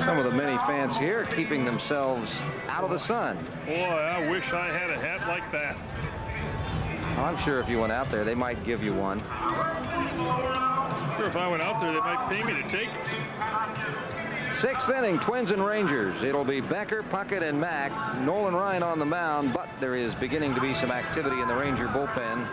Some of the many fans here keeping themselves out of the sun. Boy, I wish I had a hat like that. I'm sure if you went out there, they might give you one. Sure, if I went out there, they might pay me to take it. Sixth inning, Twins and Rangers. It'll be Becker, Puckett, and Mack. Nolan Ryan on the mound, but there is beginning to be some activity in the Ranger bullpen.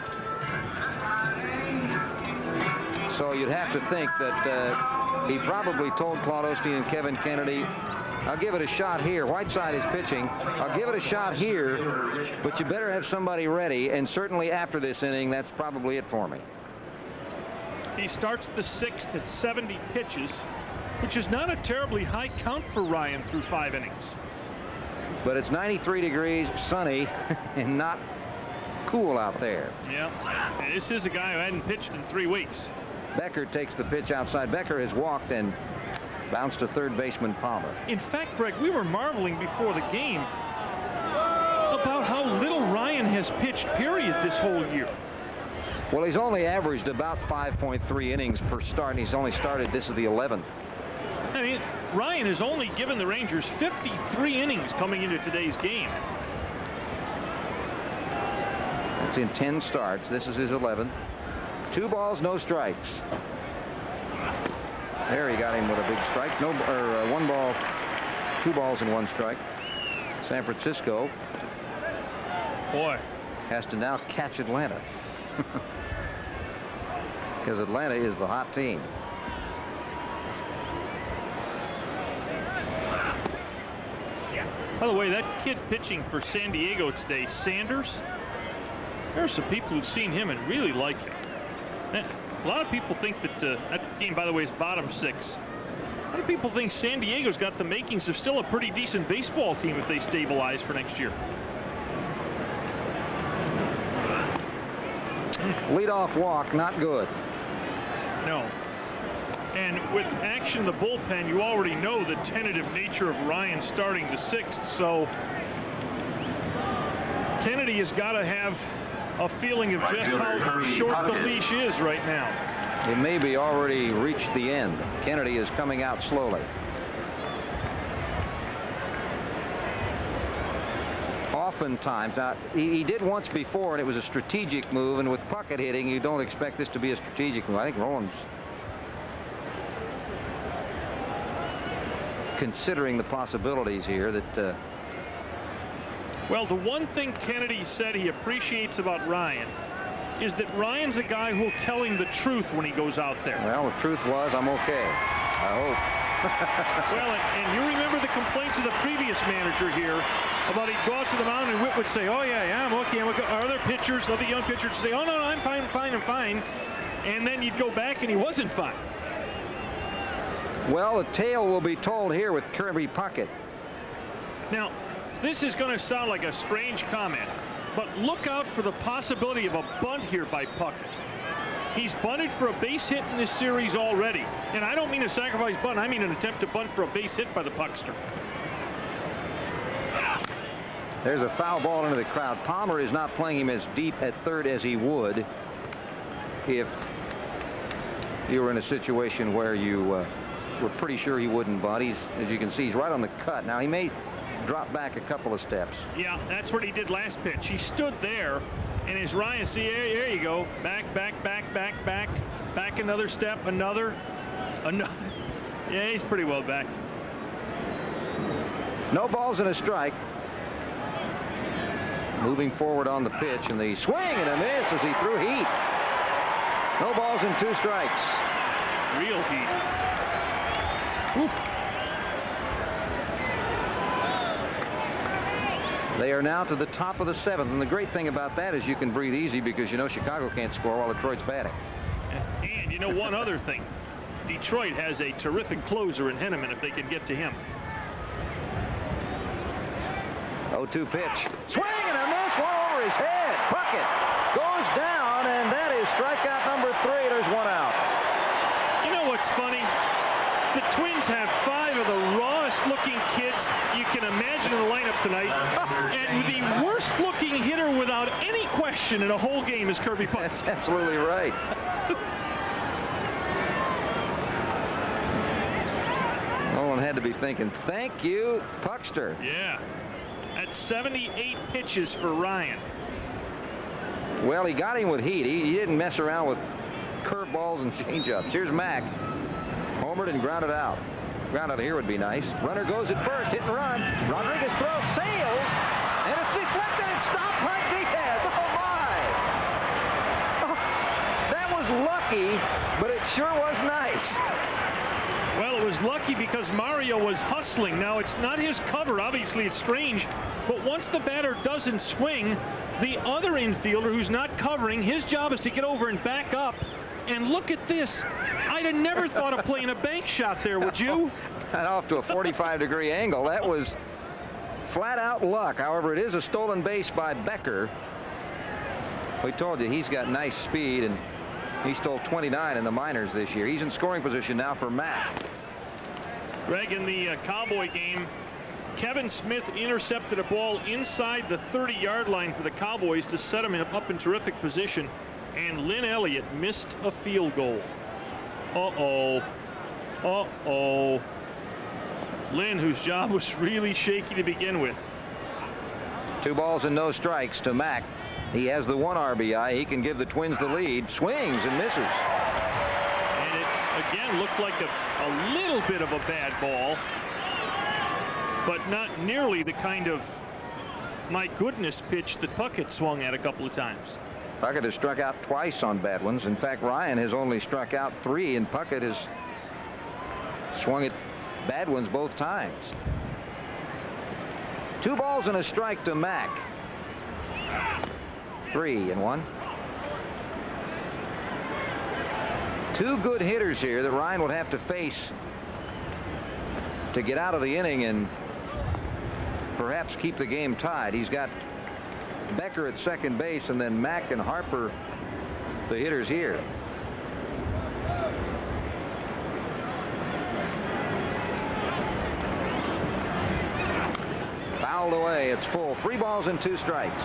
So you'd have to think that he probably told Claude Osteen and Kevin Kennedy, I'll give it a shot here. Whiteside is pitching. I'll give it a shot here, but you better have somebody ready. And certainly after this inning, that's probably it for me. He starts the sixth at 70 pitches, which is not a terribly high count for Ryan through 5 innings. But it's 93 degrees, sunny, and not cool out there. Yeah, and this is a guy who hadn't pitched in 3 weeks. Becker takes the pitch outside. Becker has walked and bounced to third baseman Palmer. In fact, Greg, we were marveling before the game about how little Ryan has pitched, period, this whole year. Well, he's only averaged about 5.3 innings per start, and he's only started, this is the 11th. I mean, Ryan has only given the Rangers 53 innings coming into today's game. That's in 10 starts. This is his 11th. 2 balls, no strikes. There he got him with a big strike. 1 ball, 2 balls and 1 strike. San Francisco, boy, has to now catch Atlanta. Because Atlanta is the hot team. By the way, that kid pitching for San Diego today, Sanders, there are some people who've seen him and really like him. A lot of people think that that game, by the way, is bottom 6. A lot of people think San Diego's got the makings of still a pretty decent baseball team if they stabilize for next year. Leadoff walk, not good. No. And with action in the bullpen, you already know the tentative nature of Ryan starting the 6th, so Kennedy has got to have a feeling of just how short the leash is right now. It may be already reached the end. Kennedy is coming out slowly. Oftentimes, now he did once before, and it was a strategic move, and with Puckett hitting, you don't expect this to be a strategic move. I think Roland's considering the possibilities here that well, the one thing Kennedy said he appreciates about Ryan is that Ryan's a guy who'll tell him the truth when he goes out there. Well, the truth was, I'm okay, I hope. Well, and you remember the complaints of the previous manager here about he'd go out to the mound and Whit would say, oh yeah, I'm okay, I'm okay. Other pitchers, other young pitchers would say, oh no, I'm fine, I'm fine. And then you'd go back and he wasn't fine. Well, the tale will be told here with Kirby Puckett. Now, this is going to sound like a strange comment, but look out for the possibility of a bunt here by Puckett. He's bunted for a base hit in this series already. And I don't mean a sacrifice bunt, I mean an attempt to bunt for a base hit by the Puckster. There's a foul ball into the crowd. Palmer is not playing him as deep at third as he would if you were in a situation where you were pretty sure he wouldn't bunt. He's, as you can see, he's right on the cut. Now, he may drop back a couple of steps. Yeah, that's what he did last pitch. He stood there, and as Ryan, see, there you go. Back another step, another. Yeah, he's pretty well back. No balls and a strike. Moving forward on the pitch, and the swing and a miss as he threw heat. No balls and 2 strikes. Real heat. Oof. They are now to the top of the 7th, and the great thing about that is you can breathe easy because you know Chicago can't score while Detroit's batting. And you know one other thing. Detroit has a terrific closer in Henneman if they can get to him. 0-2 pitch. Swing and a miss, one over his head. Puckett goes down, and that is strikeout number 3. There's 1 out. You know what's funny? The Twins have 5 of the rawest looking kids you can imagine in the lineup tonight. And the worst looking hitter without any question in a whole game is Kirby Puckett. That's absolutely right. Nolan had had to be thinking, thank you, Puckster. Yeah. At 78 pitches for Ryan. Well, he got him with heat. He didn't mess around with curveballs and changeups. Here's Mack. Homered and grounded out. Ground out here would be nice. Runner goes at first. Hit and run. Rodriguez throws. Sails. And it's deflected and stopped by Diaz. Oh, my. Oh, that was lucky, but it sure was nice. Well, it was lucky because Mario was hustling. Now, it's not his cover. Obviously, it's strange. But once the batter doesn't swing, the other infielder who's not covering, his job is to get over and back up. And look at this. I'd have never thought of playing a bank shot there, would you? Not off to a 45-degree angle. That was flat-out luck. However, it is a stolen base by Becker. We told you he's got nice speed, and he stole 29 in the minors this year. He's in scoring position now for Mack. Greg, in the Cowboy game, Kevin Smith intercepted a ball inside the 30-yard line for the Cowboys to set him up in terrific position. And Lynn Elliott missed a field goal. Uh-oh. Uh-oh. Lynn, whose job was really shaky to begin with. 2 balls and no strikes to Mack. He has the 1 RBI. He can give the Twins the lead. Swings and misses. And it, again, looked like a little bit of a bad ball, but not nearly the kind of, my goodness, pitch that Puckett swung at a couple of times. Puckett has struck out twice on bad ones. In fact, Ryan has only struck out 3, and Puckett has swung at bad ones both times. 2 balls and a strike to Mack. 3-1. 2 good hitters here that Ryan would have to face to get out of the inning and perhaps keep the game tied. He's got Becker at second base, and then Mack and Harper, the hitters here. Fouled away. It's full. 3 balls and 2 strikes.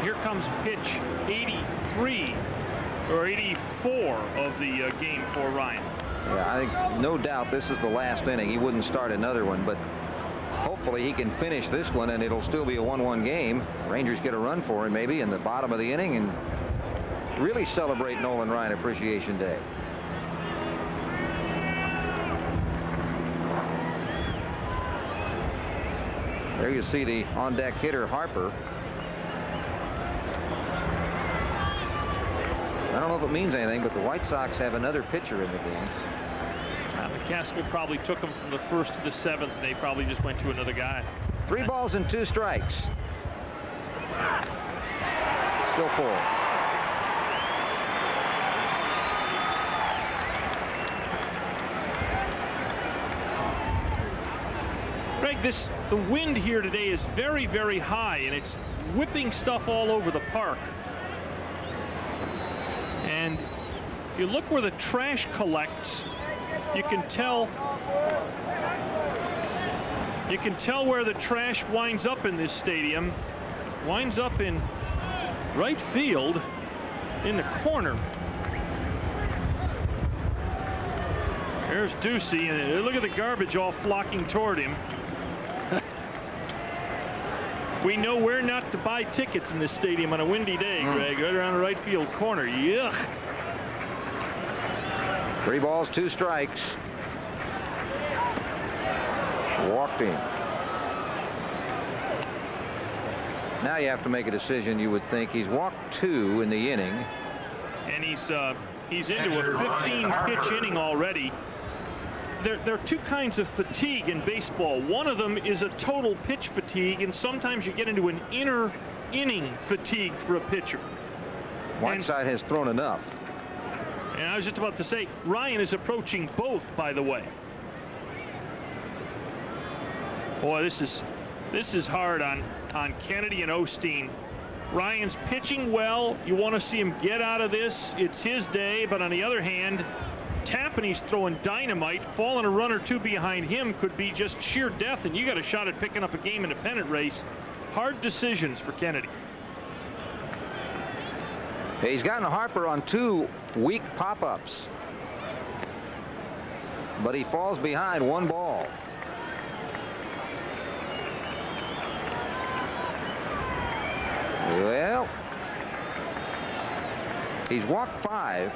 Here comes pitch 83 or 84 of the game for Ryan. Yeah, I think no doubt this is the last inning. He wouldn't start another one, but hopefully he can finish this one and it'll still be a 1-1 game. Rangers get a run for him maybe in the bottom of the inning and really celebrate Nolan Ryan Appreciation Day. There you see the on-deck hitter Harper. I don't know if it means anything, but the White Sox have another pitcher in the game. McCaskill probably took him from the 1st to the 7th, and they probably just went to another guy. 3 balls and 2 strikes. Still full. Greg, the wind here today is very, very high, and it's whipping stuff all over the park. And if you look where the trash collects, you can tell where the trash winds up in this stadium. Winds up in right field in the corner. There's Ducey, and look at the garbage all flocking toward him. We know where not to buy tickets in this stadium on a windy day, Greg. Right around the right field corner. Yuck. 3 balls, 2 strikes. Walked in. Now you have to make a decision. You would think he's walked 2 in the inning. And he's into a 15-pitch inning already. There are 2 kinds of fatigue in baseball. One of them is a total pitch fatigue, and sometimes you get into an inner inning fatigue for a pitcher. Whiteside has thrown enough. And I was just about to say, Ryan is approaching both, by the way. Boy, this is hard on Kennedy and Osteen. Ryan's pitching well. You want to see him get out of this. It's his day, but on the other hand, Tapani's throwing dynamite. Falling a run or 2 behind him could be just sheer death, and you got a shot at picking up a game in a pennant race. Hard decisions for Kennedy. He's gotten Harper on 2 weak pop-ups. but he falls behind 1 ball. Well, he's walked 5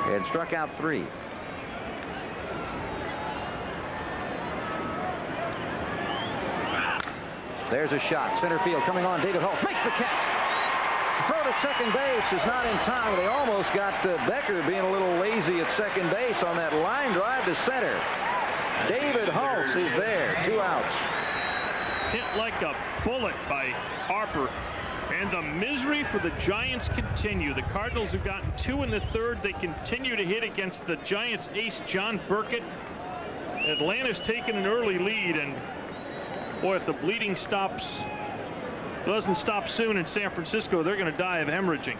and struck out 3. There's a shot. Center field coming on. David Hulse makes the catch. The throw to second base is not in time. They almost got Becker being a little lazy at second base on that line drive to center. David Hulse is there. 2 outs. Hit like a bullet by Harper. And the misery for the Giants continue. The Cardinals have gotten 2 in the 3rd. They continue to hit against the Giants ace John Burkett. Atlanta's taken an early lead, and boy, if the bleeding doesn't stop soon in San Francisco, they're going to die of hemorrhaging.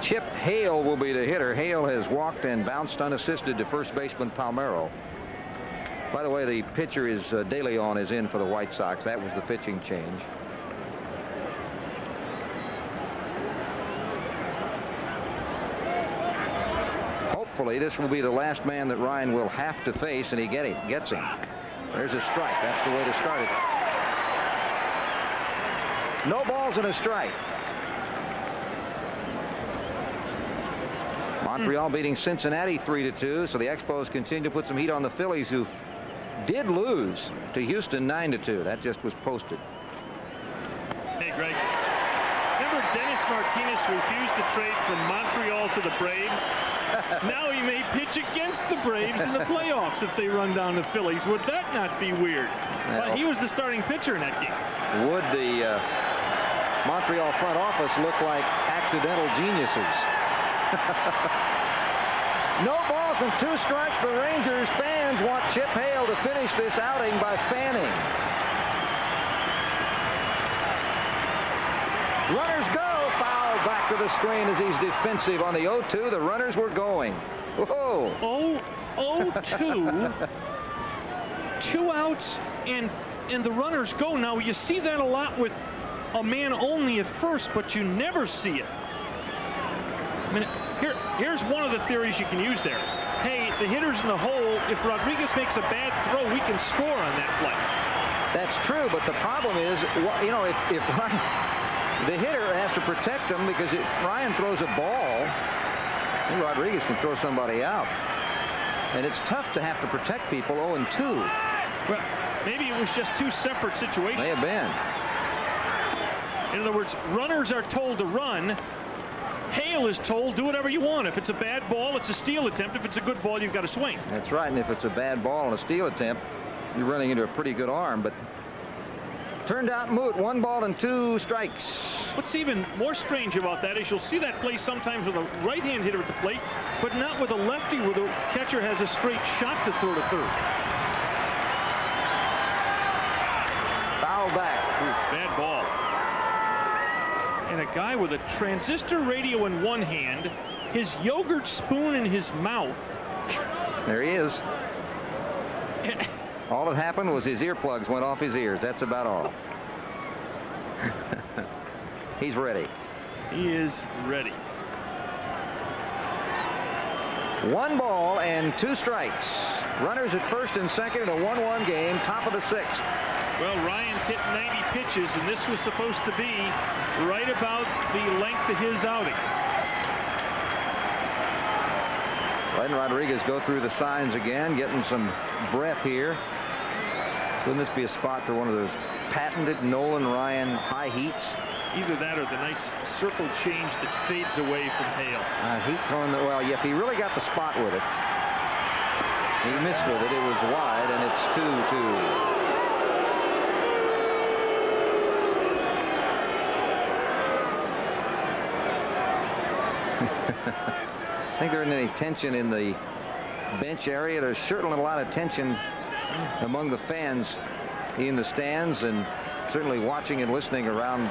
Chip Hale will be the hitter. Hale has walked and bounced unassisted to first baseman Palmeiro. By the way, the pitcher is De Leon is in for the White Sox. That was the pitching change. Hopefully this will be the last man that Ryan will have to face, and he gets him. There's a strike. That's the way to start it. No balls and a strike. Montreal beating Cincinnati 3-2, so the Expos continue to put some heat on the Phillies, who did lose to Houston 9-2. That just was posted. Hey, Greg. Remember Dennis Martinez refused to trade from Montreal to the Braves? Now he may pitch against the Braves in the playoffs if they run down the Phillies. Would that not be weird? Well, he was the starting pitcher in that game. Would the Montreal front office look like accidental geniuses? No balls and 2 strikes. The Rangers fans want Chip Hale to finish this outing by fanning. Runners go. Foul back to the screen as he's defensive on the 0-2. The runners were going. Whoa. 0-2. 2 outs and the runners go. Now you see that a lot with a man only at first, but you never see it. I mean, here's one of the theories you can use there. Hey, the hitter's in the hole. If Rodriguez makes a bad throw, we can score on that play. That's true, but the problem is, you know, if Ryan, the hitter has to protect them, because if Ryan throws a ball, Rodriguez can throw somebody out. And it's tough to have to protect people 0-2. Well, maybe it was just 2 separate situations. May have been. In other words, runners are told to run. Hale is told, do whatever you want. If it's a bad ball, it's a steal attempt. If it's a good ball, you've got to swing. That's right. And if it's a bad ball and a steal attempt, you're running into a pretty good arm. But turned out moot. 1 ball and 2 strikes. What's even more strange about that is you'll see that play sometimes with a right-hand hitter at the plate, but not with a lefty where the catcher has a straight shot to throw to third. Foul back. Bad ball. And a guy with a transistor radio in one hand, his yogurt spoon in his mouth. There he is. All that happened was his earplugs went off his ears. That's about all. He's ready. He is ready. 1 ball and 2 strikes. Runners at first and second in a 1-1 game, top of the 6th. Well, Ryan's hit 90 pitches, and this was supposed to be right about the length of his outing. Letting Rodriguez go through the signs again, getting some breath here. Wouldn't this be a spot for one of those patented Nolan Ryan high heats? Either that or the nice circle change that fades away from Hale. Heat throwing well, yeah, if he really got the spot with it. He missed with it. It was wide, and it's 2-2. I think there isn't any tension in the bench area. There's certainly a lot of tension among the fans in the stands, and certainly watching and listening around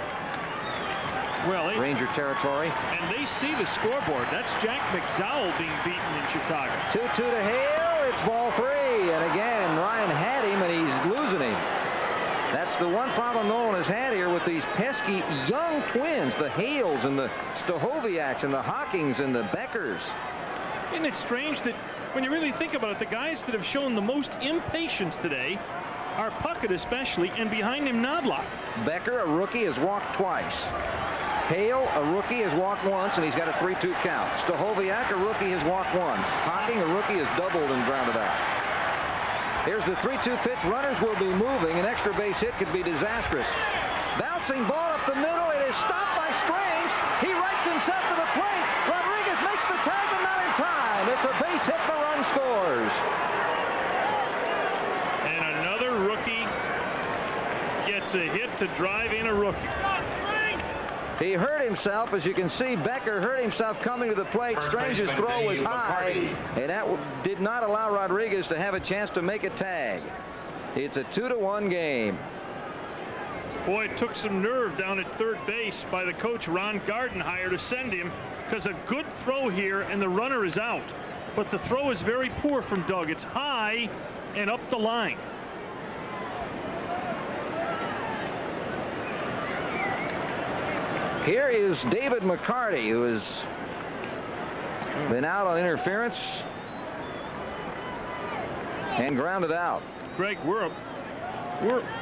Ranger territory. And they see the scoreboard. That's Jack McDowell being beaten in Chicago. 2-2 to Hale. It's ball 3. And again, Ryan had him, and he's losing him. That's the one problem Nolan has had here with these pesky young twins, the Hales and the Stahoviaks and the Hawkings and the Beckers. Isn't it strange that when you really think about it, the guys that have shown the most impatience today are Puckett especially, and behind him Knobloch. Becker, a rookie, has walked twice. Hale, a rookie, has walked once, and he's got a 3-2 count. Stahoviak, a rookie, has walked once. Hocking, a rookie, has doubled and grounded out. Here's the 3-2 pitch. Runners will be moving. An extra base hit could be disastrous. Bouncing ball up the middle. It is stopped by Strange. He rights himself to the plate. Rodriguez makes the tag, but not in time. It's a base hit. The run scores. And another rookie gets a hit to drive in a rookie. He hurt himself. As you can see, Becker hurt himself coming to the plate. Strange's throw was high, and that did not allow Rodriguez to have a chance to make a tag. It's a 2-1 game. Boy, it took some nerve down at third base by the coach, Ron Gardenhire, to send him, because a good throw here, and the runner is out. But the throw is very poor from Doug. It's high and up the line. Here is David McCarty, who has been out on interference and grounded out. Greg, we're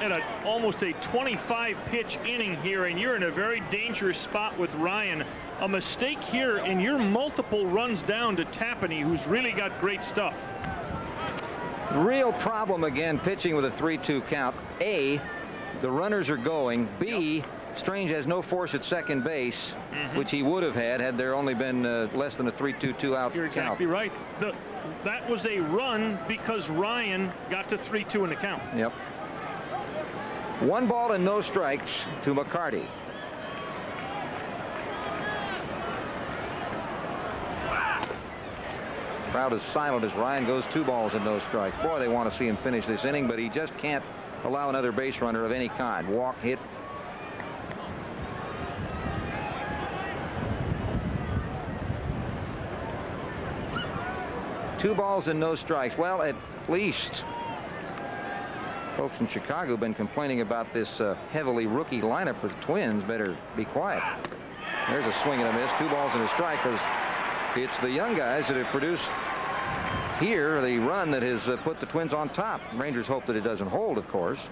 at almost a 25-pitch inning here, and you're in a very dangerous spot with Ryan. A mistake here, and you're multiple runs down to Tapani, who's really got great stuff. Real problem again, pitching with a 3-2 count. A, the runners are going. B, Strange has no force at second base, which he would have had there only been less than a 3-2 out. You're exactly right. That was a run because Ryan got to 3-2 in the count. Yep. 1 ball and no strikes to McCarty. Crowd is silent as Ryan goes 2 balls and no strikes. Boy, they want to see him finish this inning, but he just can't allow another base runner of any kind. Walk, hit. Two balls and no strikes. Well, at least folks in Chicago have been complaining about this heavily rookie lineup for the Twins. Better be quiet. There's a swing and a miss. 2 balls and a strike, because it's the young guys that have produced here the run that has put the Twins on top. Rangers hope that it doesn't hold, of course.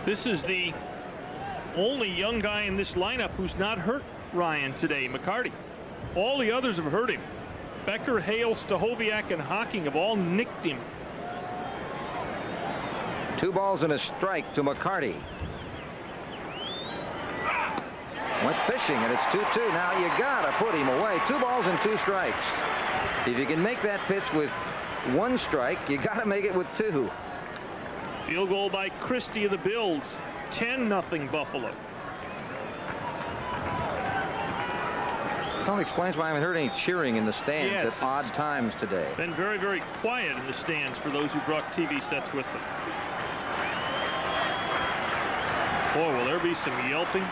This is the only young guy in this lineup who's not hurt Ryan today, McCarty. All the others have hurt him. Becker, Hale, Stahoviak, and Hocking have all nicked him. 2 balls and a strike to McCarty. Went fishing, and it's 2-2. Now you gotta put him away. 2 balls and 2 strikes. If you can make that pitch with 1 strike, you gotta make it with 2. Field goal by Christie of the Bills. 10-0 Buffalo. That explains why I haven't heard any cheering in the stands at odd times today. Been very, very quiet in the stands for those who brought TV sets with them. Boy, will there be some yelping.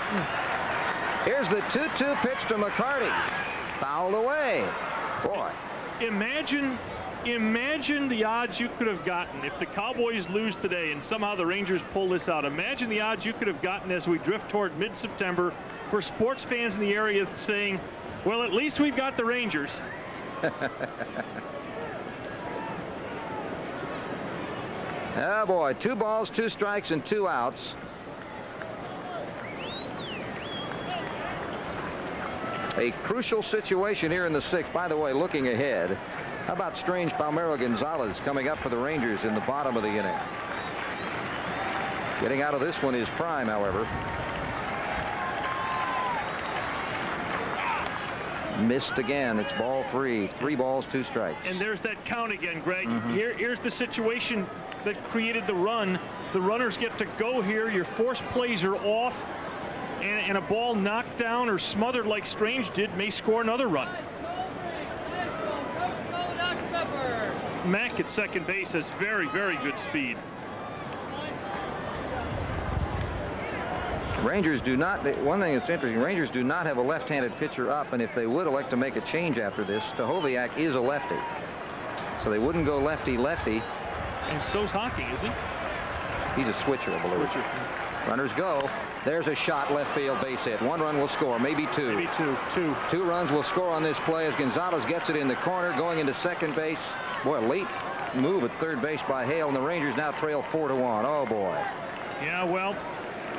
Here's the 2-2 pitch to McCarty. Fouled away. Boy. Imagine the odds you could have gotten if the Cowboys lose today and somehow the Rangers pull this out. Imagine the odds you could have gotten as we drift toward mid-September for sports fans in the area saying, well, at least we've got the Rangers. Oh, boy. 2 balls, 2 strikes, and 2 outs. A crucial situation here in the 6th. By the way, looking ahead, how about Strange Palmeiro Gonzalez coming up for the Rangers in the bottom of the inning? Getting out of this one is Prime, however. Missed again. It's ball 3. 3 balls, 2 strikes. And there's that count again, Greg. Here's the situation that created the run. The runners get to go here. Your force plays are off. And a ball knocked down or smothered like Strange did may score another run. Mack at second base has very, very good speed. Rangers do not. One thing that's interesting, Rangers do not have a left-handed pitcher up, and if they would elect to make a change after this, Stahoviak is a lefty. So they wouldn't go lefty-lefty. And so's Hocking, isn't he? He's a switcher, I believe. Switcher. Runners go. There's a shot, left field, base hit. 1 run will score, maybe 2. Maybe two. 2 runs will score on this play as Gonzalez gets it in the corner, going into second base. Boy, late move at third base by Hale, and the Rangers now trail 4-1. Oh boy. Yeah, well,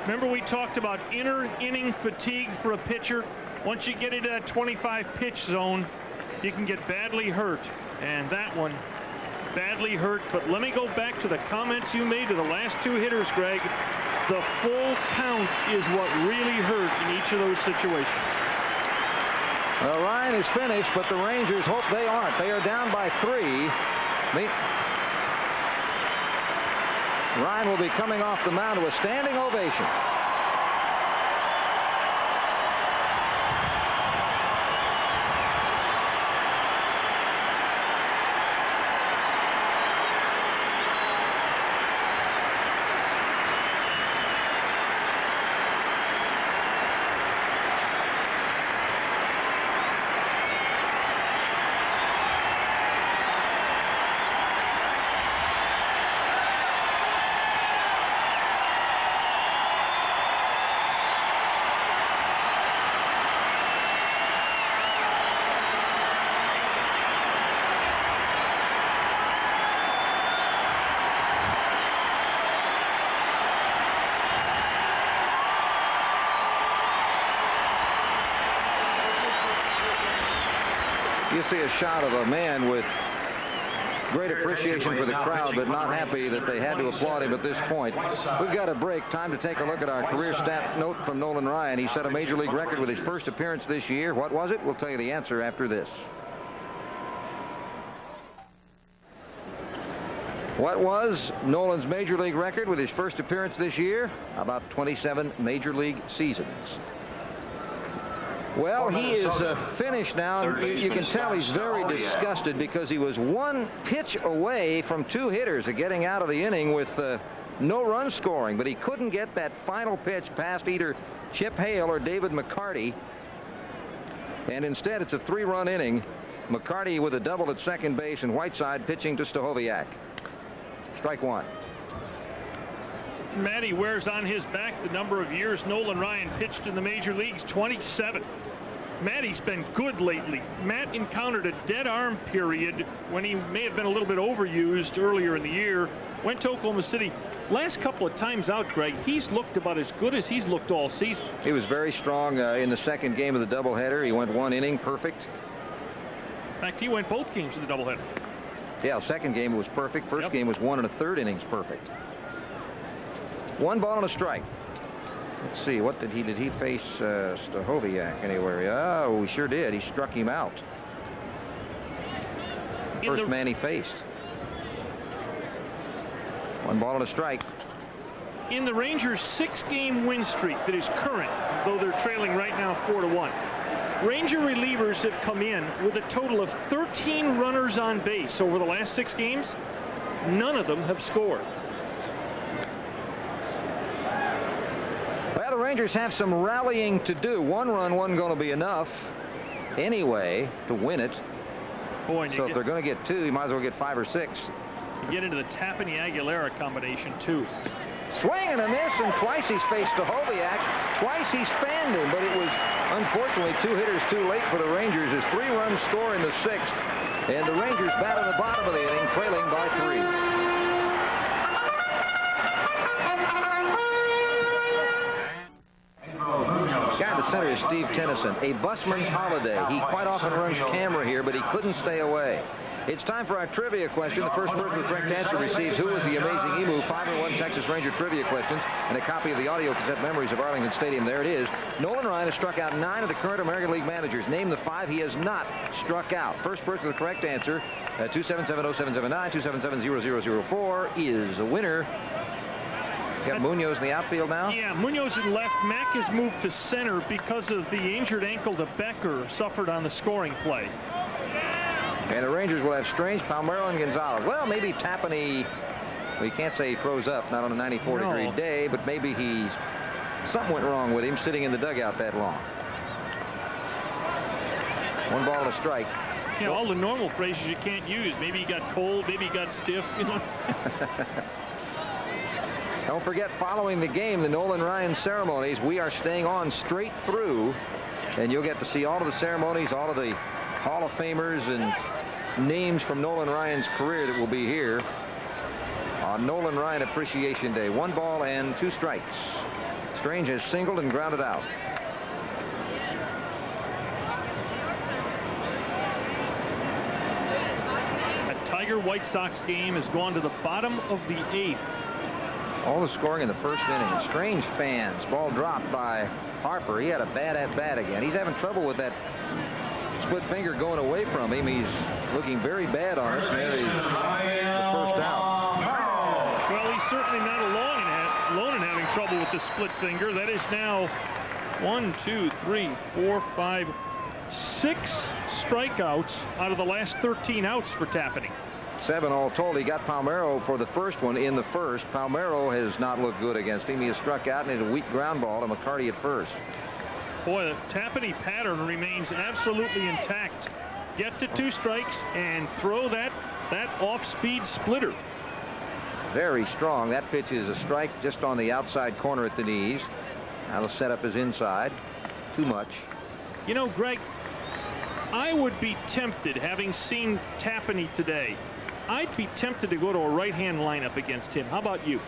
remember we talked about inning fatigue for a pitcher. Once you get into that 25 pitch zone, you can get badly hurt, and that one badly hurt. But let me go back to the comments you made to the last 2 hitters, Greg. The full count is what really hurt in each of those situations. Well, Ryan is finished, but the Rangers hope they aren't. They are down by 3. Ryan will be coming off the mound to a standing ovation. You see a shot of a man with great appreciation for the crowd, but not happy that they had to applaud him at this point. We've got a break. Time to take a look at our career stat note from Nolan Ryan. He set a major league record with his first appearance this year. What was it? We'll tell you the answer after this. What was Nolan's major league record with his first appearance this year? About 27 major league seasons. Well, he is finished now. You can tell he's very disgusted because he was 1 pitch away from 2 hitters getting out of the inning with no run scoring, but he couldn't get that final pitch past either Chip Hale or David McCarty. And instead, it's a 3-run inning. McCarty with a double at second base, and Whiteside pitching to Stahoviak. Strike 1. Matty wears on his back the number of years Nolan Ryan pitched in the major leagues, 27. Matty's been good lately. Matt encountered a dead arm period when he may have been a little bit overused earlier in the year. Went to Oklahoma City. Last couple of times out, Greg, he's looked about as good as he's looked all season. He was very strong in the second game of the doubleheader. He went 1 inning, perfect. In fact, he went both games of the doubleheader. Yeah, second game was perfect. First game was 1 1/3 innings perfect. 1 ball and a strike. Let's see, what did he face Stahoviak anywhere? Oh, he sure did. He struck him out. First man he faced. 1 ball and a strike. In the Rangers' 6-game win streak that is current, though they're trailing right now 4-1, Ranger relievers have come in with a total of 13 runners on base over the last 6 games. None of them have scored. Well, the Rangers have some rallying to do. 1 run wasn't going to be enough anyway to win it. Boy, so if they're going to get 2, you might as well get 5 or 6. You get into the Tapani-Aguilera combination, too. Swing and a miss, and twice he's faced Stahoviak. Twice he's fanned him, but it was unfortunately 2 hitters too late for the Rangers as 3 runs score in the 6th. And the Rangers bat in the bottom of the inning, trailing by 3. Guy in the center is Steve Tennyson, a busman's holiday. He quite often runs camera here, but he couldn't stay away. It's time for our trivia question. The first person with the correct answer receives Who is the Amazing Emu? 5-1 Texas Ranger trivia questions and a copy of the audio cassette Memories of Arlington Stadium. There it is. Nolan Ryan has struck out 9 of the current American League managers. Name the 5 he has not struck out. First person with the correct answer, 277-0779, 277-0004 is the winner. You got Munoz in the outfield now? Yeah, Munoz in left. Mack has moved to center because of the injured ankle to Becker suffered on the scoring play. And the Rangers will have Strange, Palmeiro, and Gonzalez. Well, maybe Tapani, we can't say he froze up, not on a 94-degree day, but maybe something went wrong with him sitting in the dugout that long. 1 ball and a strike. You know, all the normal phrases you can't use. Maybe he got cold, maybe he got stiff, you know. Don't forget, following the game, the Nolan Ryan ceremonies, we are staying on straight through, and you'll get to see all of the ceremonies, all of the Hall of Famers and names from Nolan Ryan's career that will be here on Nolan Ryan Appreciation Day. 1 ball and 2 strikes. Strange has singled and grounded out. A Tiger White Sox game has gone to the bottom of the 8th. All the scoring in the first inning. Strange fans. Ball dropped by Harper. He had a bad at-bat again. He's having trouble with that split finger going away from him. He's looking very bad on it. There is the first out. Well, he's certainly not alone in having trouble with the split finger. That is now 1, 2, 3, 4, 5, 6 strikeouts out of the last 13 outs for Tapani. 7 all told. He got Palmeiro for the first one in the first. Palmeiro has not looked good against him. He has struck out and hit a weak ground ball to McCarty at first. Boy, the Tapani pattern remains absolutely intact. Get to 2 strikes and throw that off-speed splitter. Very strong. That pitch is a strike just on the outside corner at the knees. Now the setup is inside. Too much. You know, Greg, I would be tempted, having seen Tapani today, I'd be tempted to go to a right-hand lineup against him. How about you?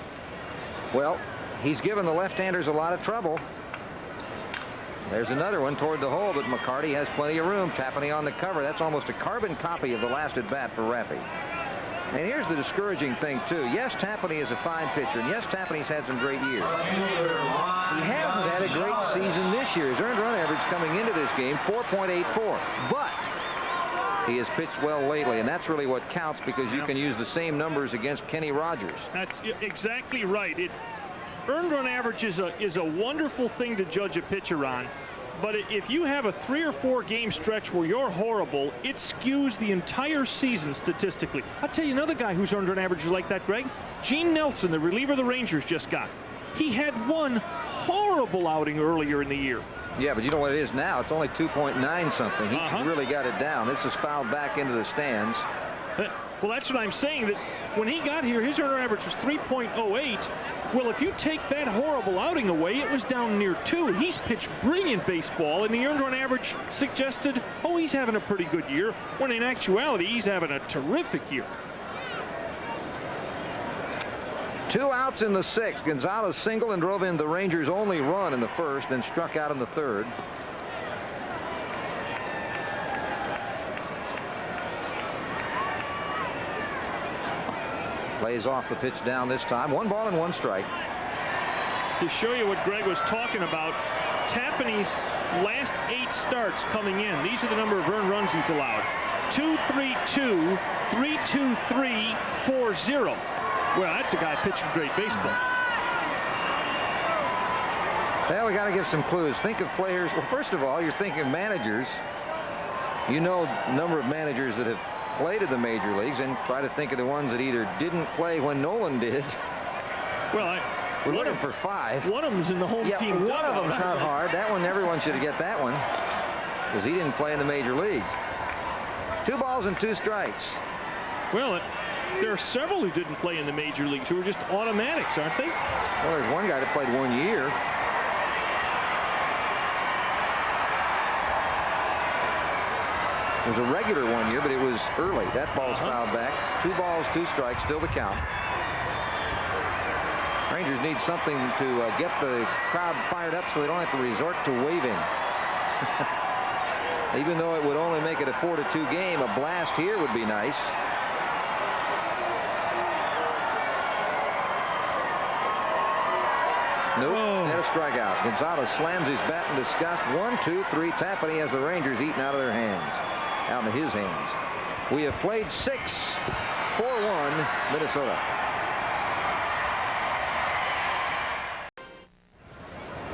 Well, he's given the left-handers a lot of trouble. There's another one toward the hole, but McCarty has plenty of room. Tapani on the cover. That's almost a carbon copy of the last at-bat for Raffy. And here's the discouraging thing, too. Yes, Tapani is a fine pitcher, and yes, Tapani's had some great years. He hasn't had a great season this year. His earned run average coming into this game, 4.84. But he has pitched well lately, and that's really what counts, because you can use the same numbers against Kenny Rogers. That's exactly right. Earned run average is a wonderful thing to judge a pitcher on. But if you have a 3 or 4 game stretch where you're horrible, it skews the entire season statistically. I'll tell you another guy whose earned run average is like that, Greg. Gene Nelson, the reliever the Rangers just got. He had one horrible outing earlier in the year. Yeah, but you know what it is now? It's only 2.9 something. He really got it down. This is fouled back into the stands. Well, that's what I'm saying, that when he got here, his earned run average was 3.08. Well, if you take that horrible outing away, it was down near 2. He's pitched brilliant baseball, and the earned run average suggested, oh, he's having a pretty good year, when in actuality, he's having a terrific year. 2 outs in the 6th. Gonzalez singled and drove in the Rangers' only run in the first, and struck out in the 3rd. Plays off the pitch down this time. 1 ball and 1 strike. To show you what Greg was talking about, Tapani's last 8 starts coming in. These are the number of earned runs he's allowed. 2-3-2, 3-2-3, 4-0. Well, that's a guy pitching great baseball. Well, we got to give some clues. Think of players. Well, first of all, you're thinking of managers. You know the number of managers that have played in the major leagues, and try to think of the ones that either didn't play when Nolan did. Well, we're looking for 5. One of them's in the home team. One of them's not hard. That one, everyone should get that one, because he didn't play in the major leagues. 2 balls and 2 strikes. Well, there are several who didn't play in the major leagues who are just automatics, aren't they? Well, there's one guy that played 1 year. It was a regular 1 year, but it was early. That ball's fouled back. 2 balls, 2 strikes, still the count. Rangers need something to get the crowd fired up so they don't have to resort to waving. Even though it would only make it a 4-2 game, a blast here would be nice. Nope, and a strikeout. Gonzalez slams his bat in disgust. 1, 2, 3. Tapani has the Rangers eaten out of their hands. Out in his hands. We have played 6, 4-1 Minnesota.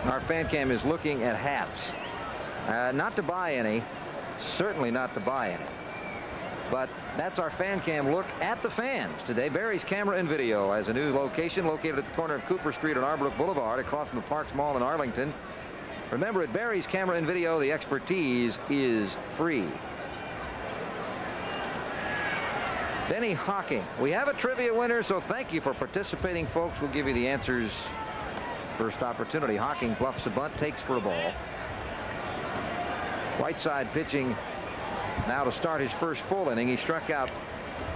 Our fan cam is looking at hats. Not to buy any. Certainly not to buy any. But that's our fan cam look at the fans today. Barry's Camera and Video has a new location located at the corner of Cooper Street and Arbrook Boulevard across from the Parks Mall in Arlington. Remember, at Barry's Camera and Video, the expertise is free. Benny Hocking. We have a trivia winner, so thank you for participating, folks. We'll give you the answers first opportunity. Hocking bluffs a bunt, takes for a ball. Whiteside pitching now to start his first full inning. He struck out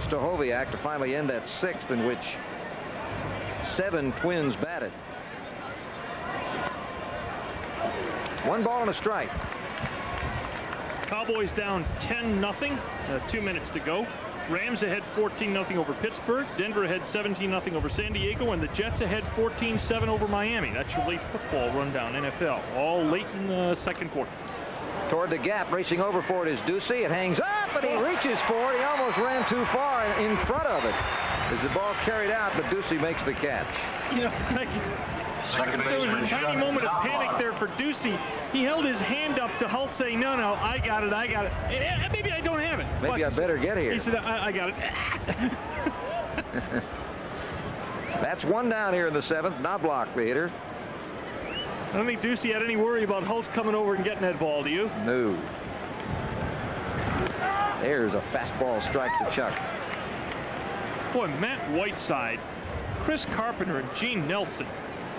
Stachowiak to finally end that sixth, in which 7 Twins batted. 1 ball and a strike. Cowboys down 10-0. 2 minutes to go. Rams ahead 14-0 over Pittsburgh. Denver ahead 17-0 over San Diego, and the Jets ahead 14-7 over Miami. That's your late football rundown, NFL. All late in the second quarter. Toward the gap, racing over for it is Ducey. It hangs up, and he reaches for it. He almost ran too far in front of it as the ball carried out, but Ducey makes the catch. You know, Greg, there was a tiny moment of panic there for Ducey. He held his hand up to Holt, saying, no, I got it. Maybe I don't have it. Maybe I better get here. He said, I got it. That's 1 down here in the 7th. Knobloch, the hitter. I don't think Ducey had any worry about Holtz coming over and getting that ball, do you? No. There's a fastball strike to Chuck. Boy, Matt Whiteside, Chris Carpenter, and Gene Nelson.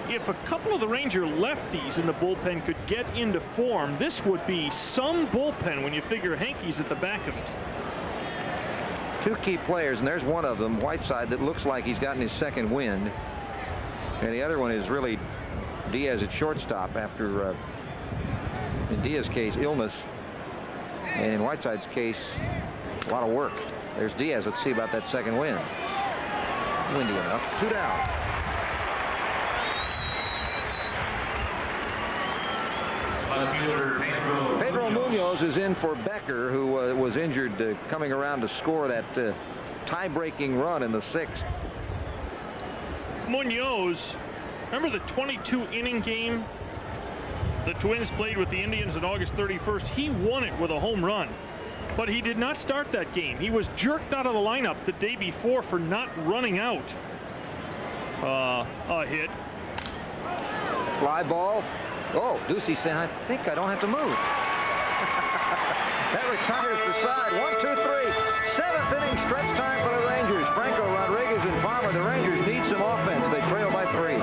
If a couple of the Ranger lefties in the bullpen could get into form, this would be some bullpen when you figure Hankey's at the back of it. 2 key players, and there's one of them, Whiteside, that looks like he's gotten his second wind. And the other one is really Diaz at shortstop after, in Diaz's case, illness. And in Whiteside's case, a lot of work. There's Diaz. Let's see about that second wind. Windy enough. 2 down. Pedro Munoz is in for Becker, who was injured coming around to score that tie-breaking run in the 6th. Munoz, remember the 22-inning game the Twins played with the Indians on August 31st? He won it with a home run, but he did not start that game. He was jerked out of the lineup the day before for not running out. A hit. Fly ball. Oh, Ducey saying, I think I don't have to move. That retires the side. 1, 2, 3. 7th inning stretch time for the Rangers. Franco, Rodriguez, and Palmer. The Rangers need some offense. They trail by 3.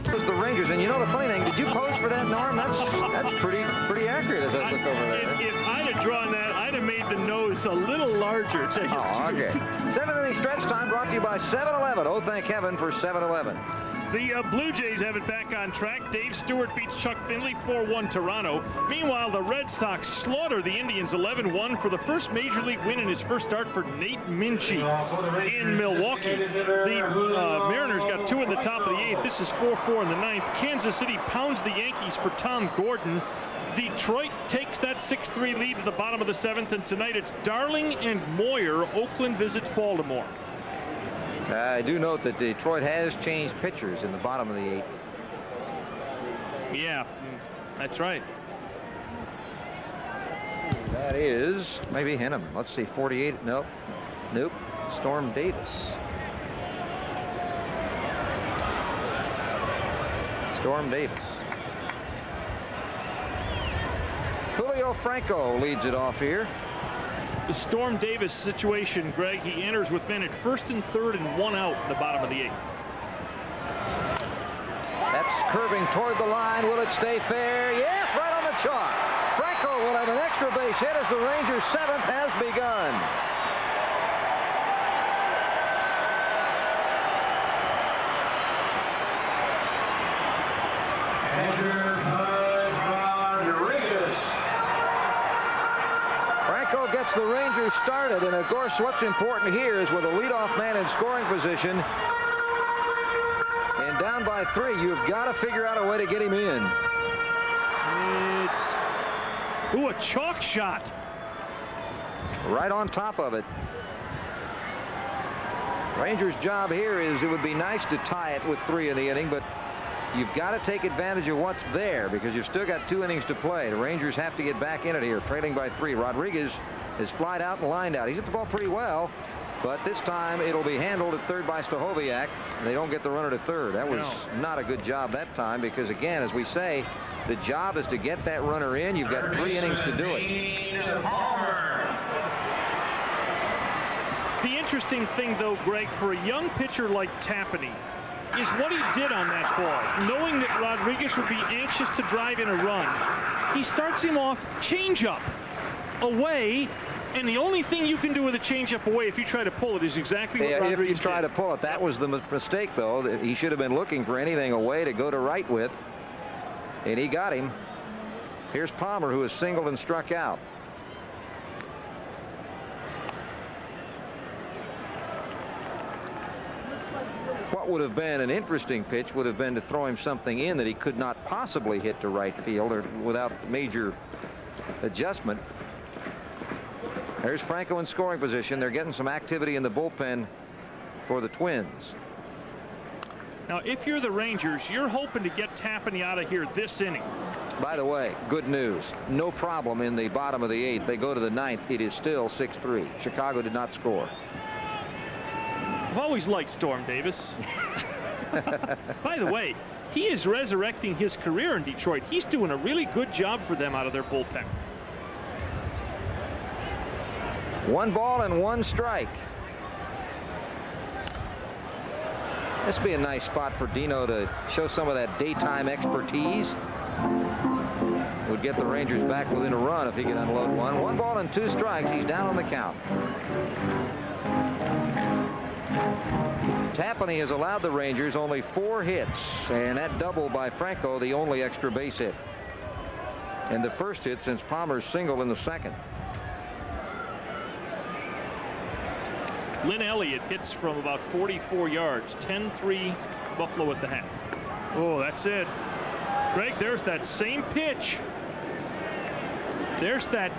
It was the Rangers, and you know the funny thing, did you pose for that, Norm? That's pretty accurate as I look over there. If I'd have drawn that, I'd have made the nose a little larger. Okay. 7th inning stretch time brought to you by 7-Eleven. Oh, thank heaven for 7-Eleven. The Blue Jays have it back on track. Dave Stewart beats Chuck Finley 4-1 Toronto. Meanwhile, the Red Sox slaughter the Indians 11-1 for the first major league win in his first start for Nate Minchie in Milwaukee. The Mariners got 2 in the top of the 8th. This is 4-4 in the 9th. Kansas City pounds the Yankees for Tom Gordon. Detroit takes that 6-3 lead to the bottom of the 7th, and tonight it's Darling and Moyer. Oakland visits Baltimore. I do note that Detroit has changed pitchers in the bottom of the 8th. Yeah, that's right. That is maybe Henneman. Let's see, 48. Nope. Storm Davis. Julio Franco leads it off here. The Storm Davis situation, Greg, he enters with men at first and third and 1 out in the bottom of the 8th. That's curving toward the line. Will it stay fair? Yes, right on the chalk. Franco will have an extra base hit as the Rangers' 7th has begun. Gets the Rangers started, and of course what's important here is with a leadoff man in scoring position and down by 3, you've got to figure out a way to get him in. Ooh, a chalk shot right on top of it. Rangers' job here is, it would be nice to tie it with 3 in the inning, but you've got to take advantage of what's there because you've still got 2 innings to play. The Rangers have to get back in it here, trailing by 3. Rodriguez is flied out and lined out. He's hit the ball pretty well, but this time it'll be handled at third by Stachowiak. They don't get the runner to third. That was not a good job that time because, again, as we say, The job is to get that runner in. You've got 3 innings to do it. The interesting thing, though, Greg, for a young pitcher like Tapani, is what he did on that ball. Knowing that Rodriguez would be anxious to drive in a run, he starts him off changeup away, and the only thing you can do with a changeup away if you try to pull it is exactly what Rodriguez did. If you try to pull it, that was the mistake, though. That he should have been looking for anything away to go to right with, and he got him. Here's Palmer, who is singled and struck out. What would have been an interesting pitch would have been to throw him something in that he could not possibly hit to right field or without major adjustment. There's Franco in scoring position. They're getting some activity in the bullpen for the Twins. Now, if you're the Rangers, you're hoping to get Tapani out of here this inning. By the way, good news. No problem in the bottom of the 8th. They go to the 9th. It is still 6-3. Chicago did not score. I've always liked Storm Davis. By the way, he is resurrecting his career in Detroit. He's doing a really good job for them out of their bullpen. 1 ball and 1 strike. This would be a nice spot for Dino to show some of that daytime expertise. Would get the Rangers back within a run if he could unload one. 1 ball and 2 strikes. He's down on the count. Tapani has allowed the Rangers only 4 hits, and that double by Franco, the only extra base hit, and the first hit since Palmer's single in the 2nd. Lynn Elliott hits from about 44 yards. 10-3 Buffalo at the half. Oh, that's it. Greg, there's that same pitch. There's that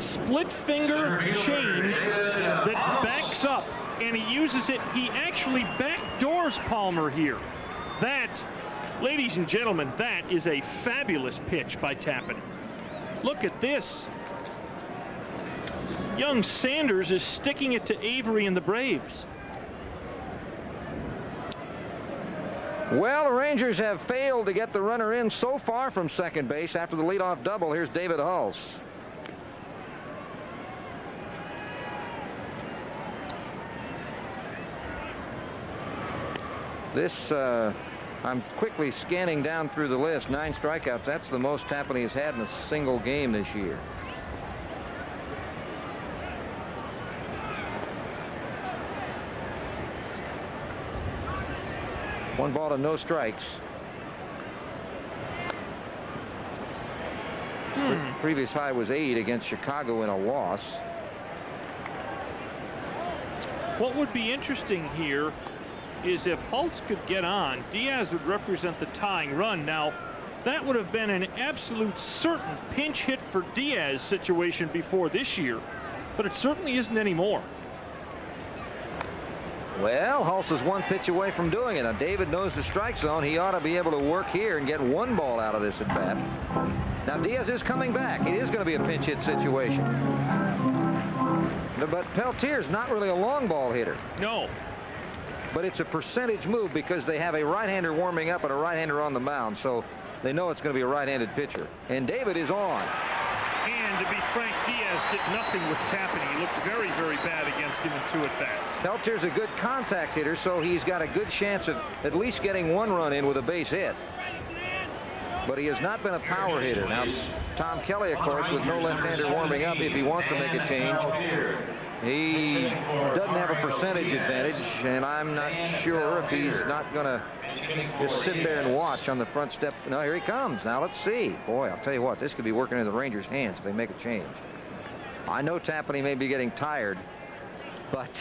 split finger change that backs up, and he uses it. He actually backdoors Palmer here. That, ladies and gentlemen, that is a fabulous pitch by Tappan. Look at this. Young Sanders is sticking it to Avery and the Braves. Well, the Rangers have failed to get the runner in so far from second base after the leadoff double. Here's David Hulse. This, I'm quickly scanning down through the list. 9 strikeouts. That's the most Tapani has had in a single game this year. One ball and no strikes. Previous high was 8 against Chicago in a loss. What would be interesting here is if Hulse could get on, Diaz would represent the tying run. Now, that would have been an absolute certain pinch hit for Diaz situation before this year, but it certainly isn't anymore. Well, Hulse is 1 pitch away from doing it. Now, David knows the strike zone. He ought to be able to work here and get 1 ball out of this at bat. Now, Diaz is coming back. It is going to be a pinch hit situation. But Peltier's not really a long ball hitter. No. But it's a percentage move because they have a right-hander warming up and a right-hander on the mound, so they know it's going to be a right-handed pitcher. And David is on. And to be frank, Diaz did nothing with Tappan. He looked very, very bad against him in 2 at-bats. Peltier's a good contact hitter, so he's got a good chance of at least getting 1 run in with a base hit. But he has not been a power hitter. Now, Tom Kelly, of course, with no left-hander warming up, if he wants to make a change, he doesn't have a percentage advantage, and I'm not sure if he's not going to just sit there and watch on the front step. No, here he comes. Now, let's see. Boy, I'll tell you what, this could be working in the Rangers' hands if they make a change. I know Tapani may be getting tired, but...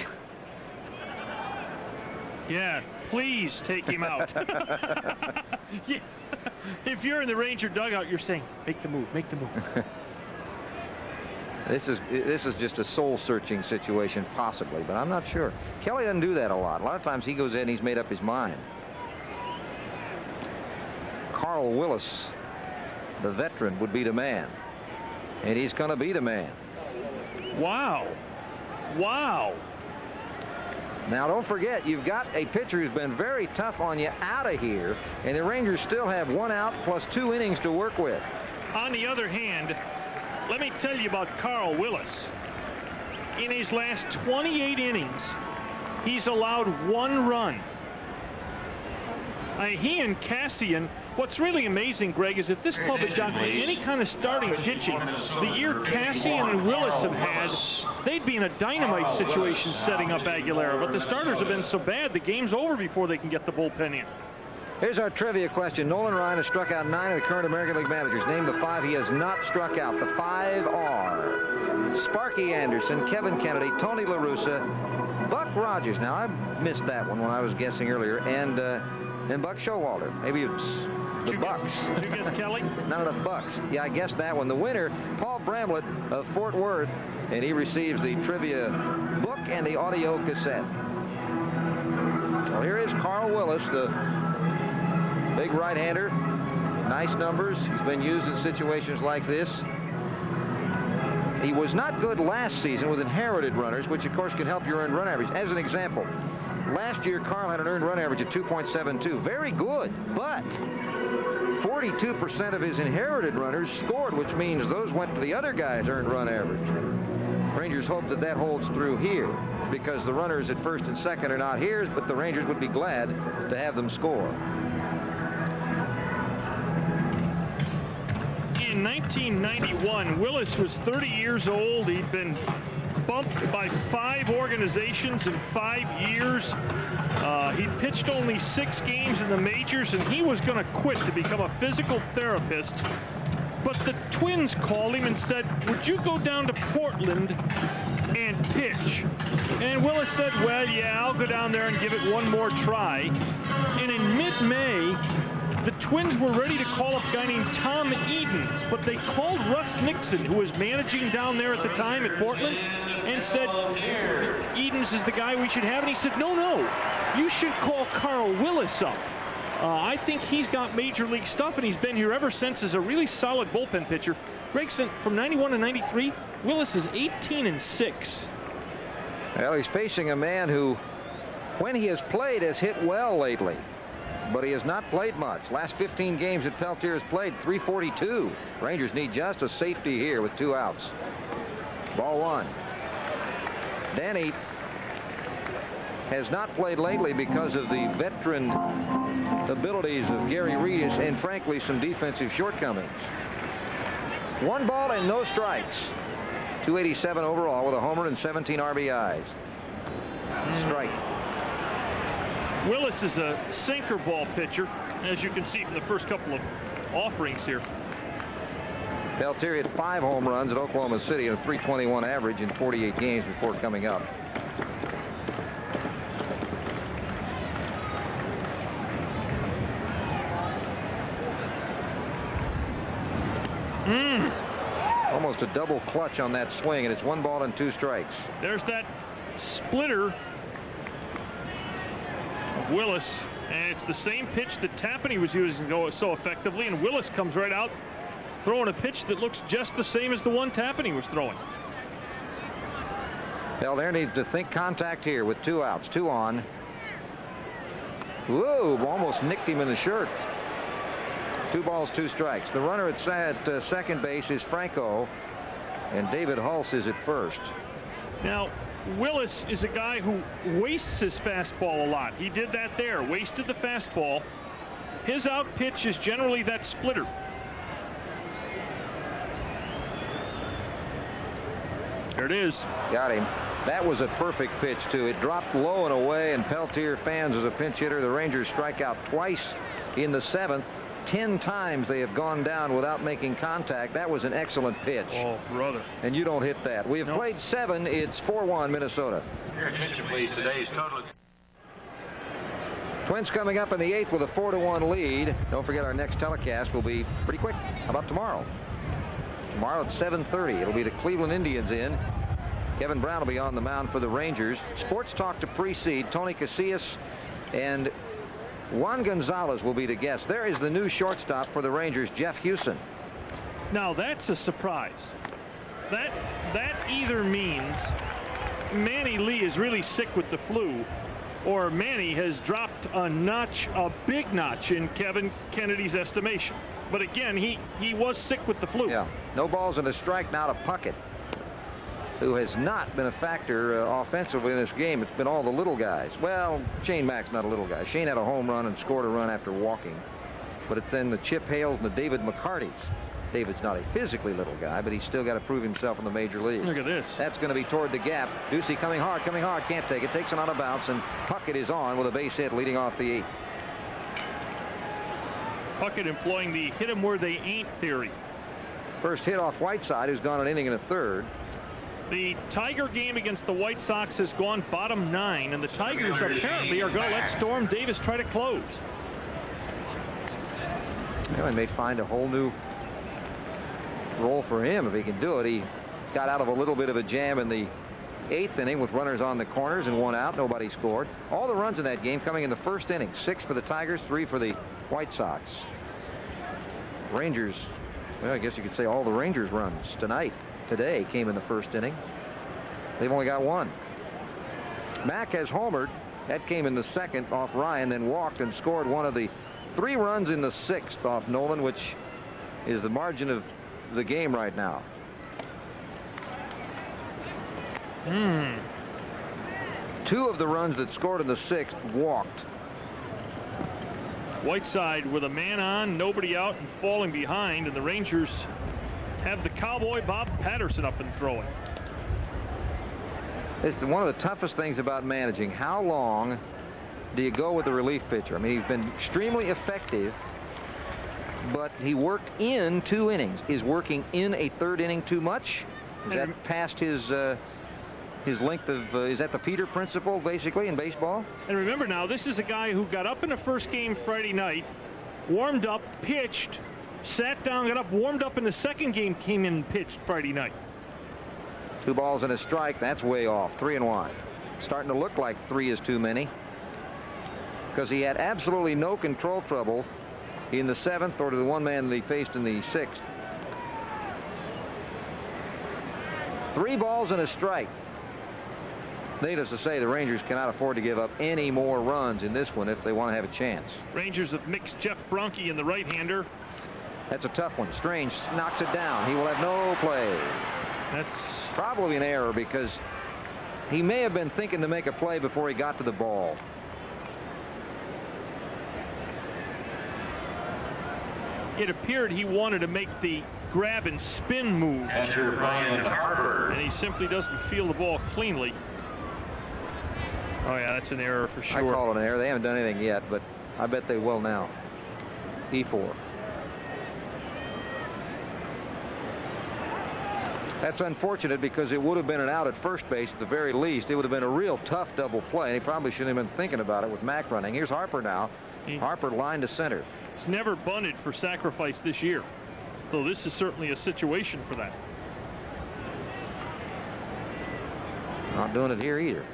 Yeah, please take him out. Yeah. If you're in the Ranger dugout, you're saying, make the move, make the move. This is just a soul-searching situation, possibly, but I'm not sure. Kelly doesn't do that a lot. A lot of times he goes in, he's made up his mind. Carl Willis, the veteran, would be the man. And he's going to be the man. Wow. Wow. Now, don't forget, you've got a pitcher who's been very tough on you out of here, and the Rangers still have 1 out plus 2 innings to work with. On the other hand, let me tell you about Carl Willis. In his last 28 innings, he's allowed 1 run. He and Cassian, what's really amazing, Greg, is if this club had gotten any kind of starting pitching, the year Cassian and Willis have had, they'd be in a dynamite situation setting up Aguilera. But the starters have been so bad, the game's over before they can get the bullpen in. Here's our trivia question. Nolan Ryan has struck out 9 of the current American League managers. Name the 5 he has not struck out. The 5 are Sparky Anderson, Kevin Kennedy, Tony La Russa, Buck Rogers. Now, I missed that one when I was guessing earlier. And Buck Showalter. Maybe it's the Bucks. Did you guess Kelly? Not enough Bucks. Yeah, I guessed that one. The winner, Paul Bramlett of Fort Worth, and he receives the trivia book and the audio cassette. Well, here is Carl Willis, the big right-hander. Nice numbers. He's been used in situations like this. He was not good last season with inherited runners, which of course can help your earned run average. As an example, last year Carl had an earned run average of 2.72. Very good, but 42% of his inherited runners scored, which means those went to the other guy's earned run average. Rangers hope that that holds through here, because the runners at first and second are not his, but the Rangers would be glad to have them score. In 1991, Willis was 30 years old. He'd been bumped by 5 organizations in 5 years. He'd pitched only 6 games in the majors, and he was going to quit to become a physical therapist. But the Twins called him and said, would you go down to Portland and pitch? And Willis said, well, yeah, I'll go down there and give it one more try. And in mid-May, the Twins were ready to call up a guy named Tom Edens, but they called Russ Nixon, who was managing down there at the time at Portland, and said, Edens is the guy we should have. And he said, no, you should call Carl Willis up. I think he's got major league stuff, and he's been here ever since as a really solid bullpen pitcher. Gregson, from 91 to 93, Willis is 18-6. Well, he's facing a man who, when he has played, has hit well lately. But he has not played much. Last 15 games that Peltier has played, 342. Rangers need just a safety here with 2 outs. Ball 1. Danny has not played lately because of the veteran abilities of Gary Reedus and, frankly, some defensive shortcomings. 1 ball and no strikes. 287 overall with a homer and 17 RBIs. Strike. Willis is a sinker ball pitcher, as you can see from the first couple of offerings here. Peltier had 5 home runs at Oklahoma City and a .321 average in 48 games before coming up. Almost a double clutch on that swing, and it's 1 ball and 2 strikes. There's that splitter of Willis, and it's the same pitch that Tapani was using so effectively, and Willis comes right out throwing a pitch that looks just the same as the one Tapani was throwing. Peltier needs to think contact here with 2 outs, 2 on. Whoa, almost nicked him in the shirt. 2 balls, 2 strikes. The runner at second base is Franco, and David Hulse is at first. Now, Willis is a guy who wastes his fastball a lot. He did that there, wasted the fastball. His out pitch is generally that splitter. There it is. Got him. That was a perfect pitch, too. It dropped low and away, and Peltier fans as a pinch hitter. The Rangers strike out twice in the 7th. 10 times they have gone down without making contact. That was an excellent pitch. Oh, brother. And you don't hit that. We have played 7. It's 4-1 Minnesota. Your attention, please. Today's total. Twins coming up in the 8th with a 4-1 lead. Don't forget our next telecast will be pretty quick. How about tomorrow? Tomorrow at 7:30. It'll be the Cleveland Indians in. Kevin Brown will be on the mound for the Rangers. Sports Talk to precede. Tony Casillas and Juan Gonzalez will be the guest. There is the new shortstop for the Rangers, Jeff Hewson. Now that's a surprise. That either means Manny Lee is really sick with the flu, or Manny has dropped a notch, a big notch in Kevin Kennedy's estimation. But again, he was sick with the flu. Yeah. No balls and a strike now to Puckett, who has not been a factor offensively in this game. It's been all the little guys. Well, Shane Mack's not a little guy. Shane had a home run and scored a run after walking. But it's then the Chip Hales and the David McCartys. David's not a physically little guy, but he's still got to prove himself in the major leagues. Look at this. That's going to be toward the gap. Ducey coming hard, can't take it. Takes it on a bounce, and Puckett is on with a base hit leading off the 8th. Puckett employing the hit him where they ain't theory. First hit off Whiteside, who's gone an inning and a third. The Tiger game against the White Sox has gone bottom 9, and the Tigers apparently are going to let Storm Davis try to close. Well, he may find a whole new role for him if he can do it. He got out of a little bit of a jam in the 8th inning with runners on the corners and 1 out. Nobody scored. All the runs in that game coming in the first inning. 6 for the Tigers, 3 for the White Sox. Rangers, well, I guess you could say all the Rangers runs today came in the first inning. They've only got 1. Mack has homered. That came in the 2nd off Ryan, then walked and scored one of the 3 runs in the 6th off Nolan, which is the margin of the game right now. 2 of the runs that scored in the 6th walked. Whiteside with a man on, nobody out, and falling behind, and the Rangers have the Cowboy Bob Patterson up and throwing. It's one of the toughest things about managing. How long do you go with the relief pitcher? I mean, he's been extremely effective, but he worked in 2 innings. Is working in a 3rd inning too much? Is that past his length of, is that the Peter principle basically in baseball? And remember now, this is a guy who got up in the first game Friday night, warmed up, pitched, sat down, got up, warmed up in the second game, came in and pitched Friday night. 2 balls and a strike. That's way off. 3-1. Starting to look like 3 is too many, because he had absolutely no control trouble in the 7th or to the 1 man that he faced in the 6th. 3 balls and a strike. Needless to say, the Rangers cannot afford to give up any more runs in this one if they want to have a chance. Rangers have mixed Jeff Bronke in the right-hander. That's a tough one. Strange knocks it down. He will have no play. That's probably an error, because he may have been thinking to make a play before he got to the ball. It appeared he wanted to make the grab and spin move, and he simply doesn't feel the ball cleanly. Oh yeah, that's an error for sure. I call it an error. They haven't done anything yet, but I bet they will now. E4. That's unfortunate, because it would have been an out at first base at the very least. It would have been a real tough double play. He probably shouldn't have been thinking about it with Mack running. Here's Harper now. Harper line to center. He's never bunted for sacrifice this year, so this is certainly a situation for that. Not doing it here either.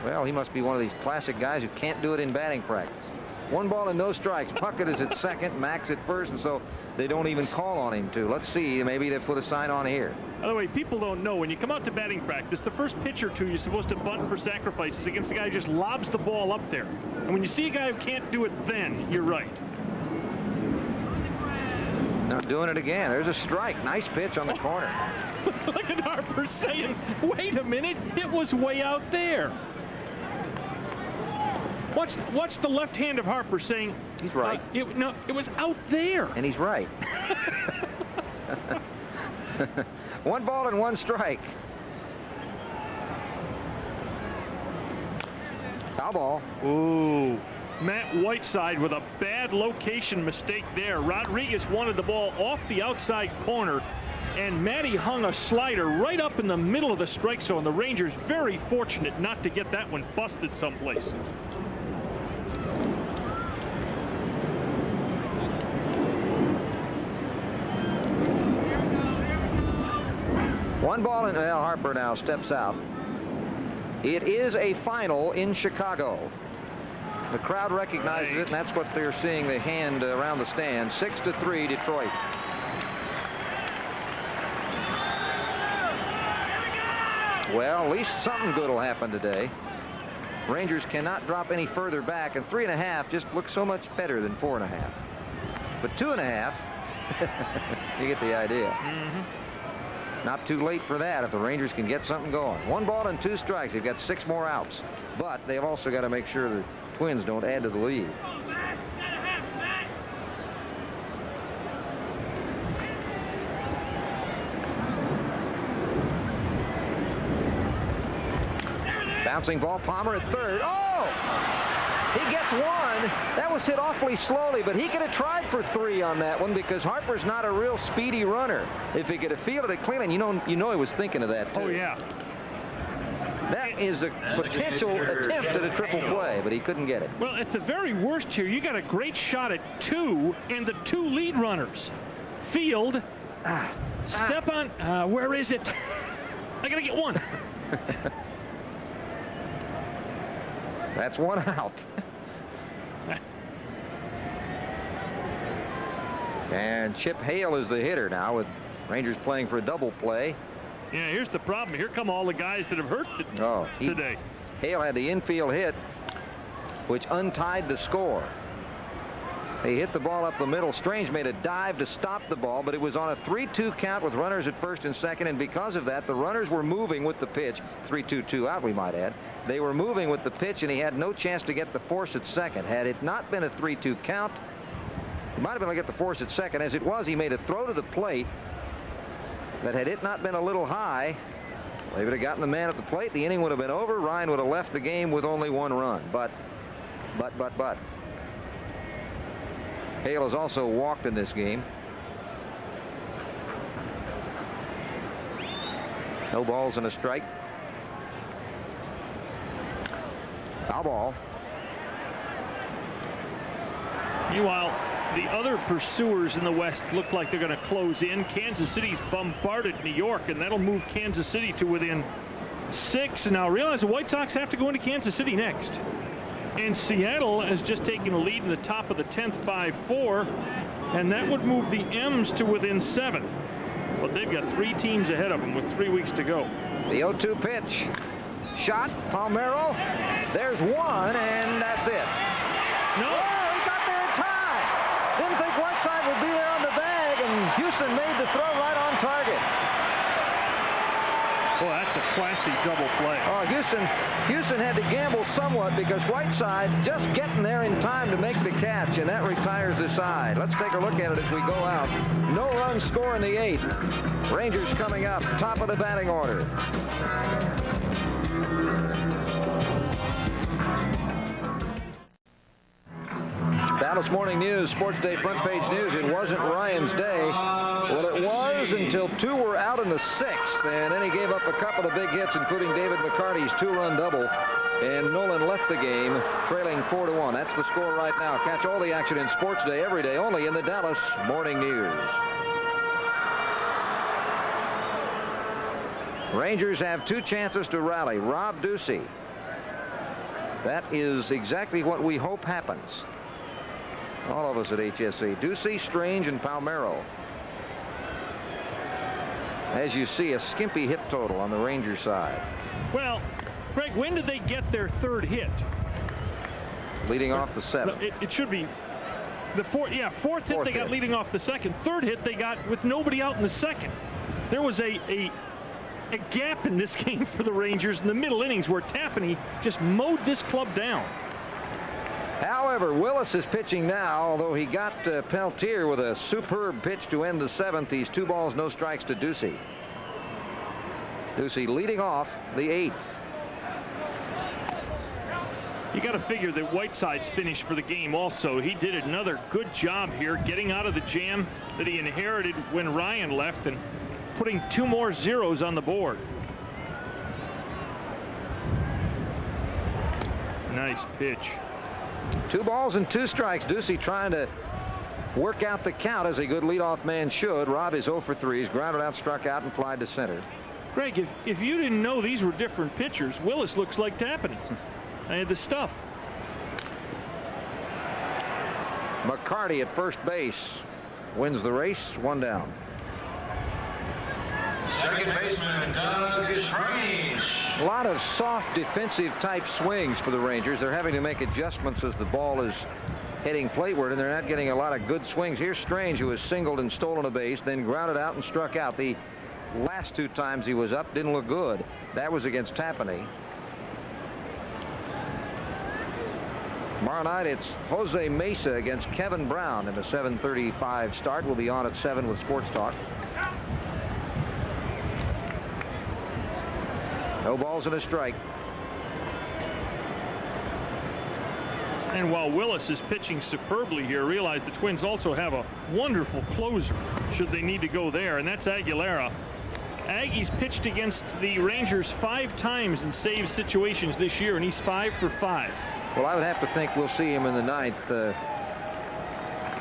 Well, he must be one of these classic guys who can't do it in batting practice. 1 ball and no strikes. Puckett is at second, Mack's at first, and so they don't even call on him to. Let's see, maybe they put a sign on here. By the way, people don't know, when you come out to batting practice, the first pitch or 2 you're supposed to bunt for sacrifices against the guy who just lobs the ball up there. And when you see a guy who can't do it then, you're right. Not doing it again. There's a strike. Nice pitch on the corner. Look at Harper saying, wait a minute, it was way out there. Watch the left hand of Harper saying, he's right. It was out there. And he's right. 1 ball and 1 strike. Foul ball. Ooh. Matt Whiteside with a bad location mistake there. Rodriguez wanted the ball off the outside corner, and Matty hung a slider right up in the middle of the strike zone. The Rangers very fortunate not to get that one busted someplace. One ball, and well, Harper now steps out. It is a final in Chicago. The crowd recognizes it, and that's what they're seeing, the hand around the stand. 6-3 Detroit. Well, at least something good will happen today. Rangers cannot drop any further back, and 3.5 just looks so much better than 4.5. But 2.5, you get the idea. Not too late for that if the Rangers can get something going. 1 ball and 2 strikes. They've got 6 more outs, but they've also got to make sure the Twins don't add to the lead. Bouncing ball, Palmer at third. Oh! He gets 1. That was hit awfully slowly, but he could have tried for 3 on that one because Harper's not a real speedy runner. If he could have fielded it clean, and you know he was thinking of that too. Oh yeah. That is a potential attempt at a triple play, but he couldn't get it. Well, at the very worst here, you got a great shot at 2 and the 2 lead runners. Field, step on. Where is it? I gotta get 1. That's 1 out. And Chip Hale is the hitter now, with Rangers playing for a double play. Yeah, here's the problem. Here come all the guys that have hurt today. Hale had the infield hit, which untied the score. He hit the ball up the middle. Strange made a dive to stop the ball, but it was on a 3-2 count with runners at first and second, and because of that, the runners were moving with the pitch. 3-2 out, we might add. They were moving with the pitch, and he had no chance to get the force at second. Had it not been a 3-2 count, he might have been able to get the force at second. As it was, he made a throw to the plate that, had it not been a little high, well, he would have gotten the man at the plate. The inning would have been over. Ryan would have left the game with only 1 run. But. Hale has also walked in this game. No balls and a strike. Foul ball. Meanwhile, the other pursuers in the West look like they're going to close in. Kansas City's bombarded New York, and that'll move Kansas City to within 6. And now realize the White Sox have to go into Kansas City next. And Seattle has just taken a lead in the top of the 10th, 5-4, and that would move the M's to within 7. But they've got 3 teams ahead of them with 3 weeks to go. The 0-2 pitch. Shot. Palmeiro. There's 1, and that's it. No. Oh, he got there in time. Didn't think Whiteside would be there on the bag, and Houston made the throw right on target. Well, that's a classy double play. Oh, Houston had to gamble somewhat because Whiteside just getting there in time to make the catch, and that retires the side. Let's take a look at it as we go out. No run score in the 8th. Rangers coming up, top of the batting order. Dallas Morning News, Sports Day front page news. It wasn't Ryan's day. Well, it was until 2 were out in the 6th, and then he gave up a couple of big hits, including David McCarty's 2-run double, and Nolan left the game trailing 4-1. That's the score right now. Catch all the action in Sports Day every day only in the Dallas Morning News. Rangers have 2 chances to rally. Rob Ducey. That is exactly what we hope happens. All of us at HSE. Ducey, Strange, and Palmeiro. As you see, a skimpy hit total on the Ranger side. Well, Greg, when did they get their 3rd hit? Leading off the 7th. It should be the 4th. Yeah, 4th hit they got leading off the 2nd. 3rd hit they got with nobody out in the 2nd. There was a gap in this game for the Rangers in the middle innings where Tapani just mowed this club down. However, Willis is pitching now, although he got Peltier with a superb pitch to end the 7th. He's 2 balls, no strikes to Ducey. Ducey leading off the 8th. You got to figure that Whiteside's finished for the game also. He did another good job here getting out of the jam that he inherited when Ryan left and putting 2 more zeros on the board. Nice pitch. 2 balls and 2 strikes. Ducey trying to work out the count as a good leadoff man should. Rob is 0 for 3. He's grounded out, struck out, and flied to center. Greg, if you didn't know these were different pitchers, Willis looks like Tapani. I had the stuff. McCarty at first base wins the race. 1 down. Second baseman, Doug Strange. A lot of soft defensive type swings for the Rangers. They're having to make adjustments as the ball is heading plateward, and they're not getting a lot of good swings. Here's Strange, who has singled and stolen a base, then grounded out and struck out. The last 2 times he was up didn't look good. That was against Tapani. Tomorrow night it's Jose Mesa against Kevin Brown in the 7:35 start. We'll be on at 7 with Sports Talk. No balls and a strike. And while Willis is pitching superbly here, realize the Twins also have a wonderful closer should they need to go there, and that's Aguilera. Aggie's pitched against the Rangers 5 times in save situations this year, and he's 5 for 5. Well, I would have to think we'll see him in the 9th,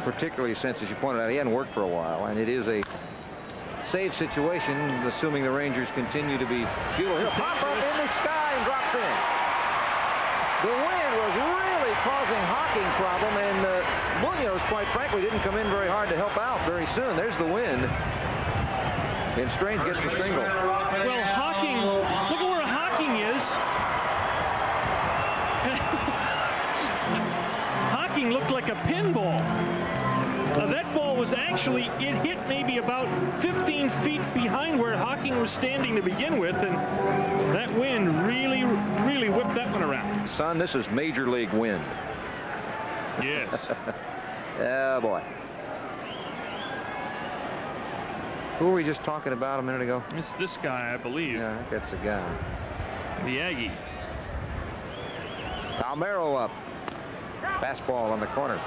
particularly since, as you pointed out, he hadn't worked for a while, and it is a save situation, assuming the Rangers continue to be futile. He'll pop up in the sky and drops in. The wind was really causing Hocking problem, and Munoz, quite frankly, didn't come in very hard to help out very soon. There's the wind, and Strange gets the single. Well, Hocking, look at where Hocking is. Hocking looked like a pinball. That ball was actually, it hit maybe about 15 feet behind where Hocking was standing to begin with, and that wind really, really whipped that one around. Son, this is major league wind. Yes. Oh, boy. Who were we just talking about a minute ago? It's this guy, I believe. Yeah, I think that's the guy. The Aggie. Palmeiro up. Fastball on the corner.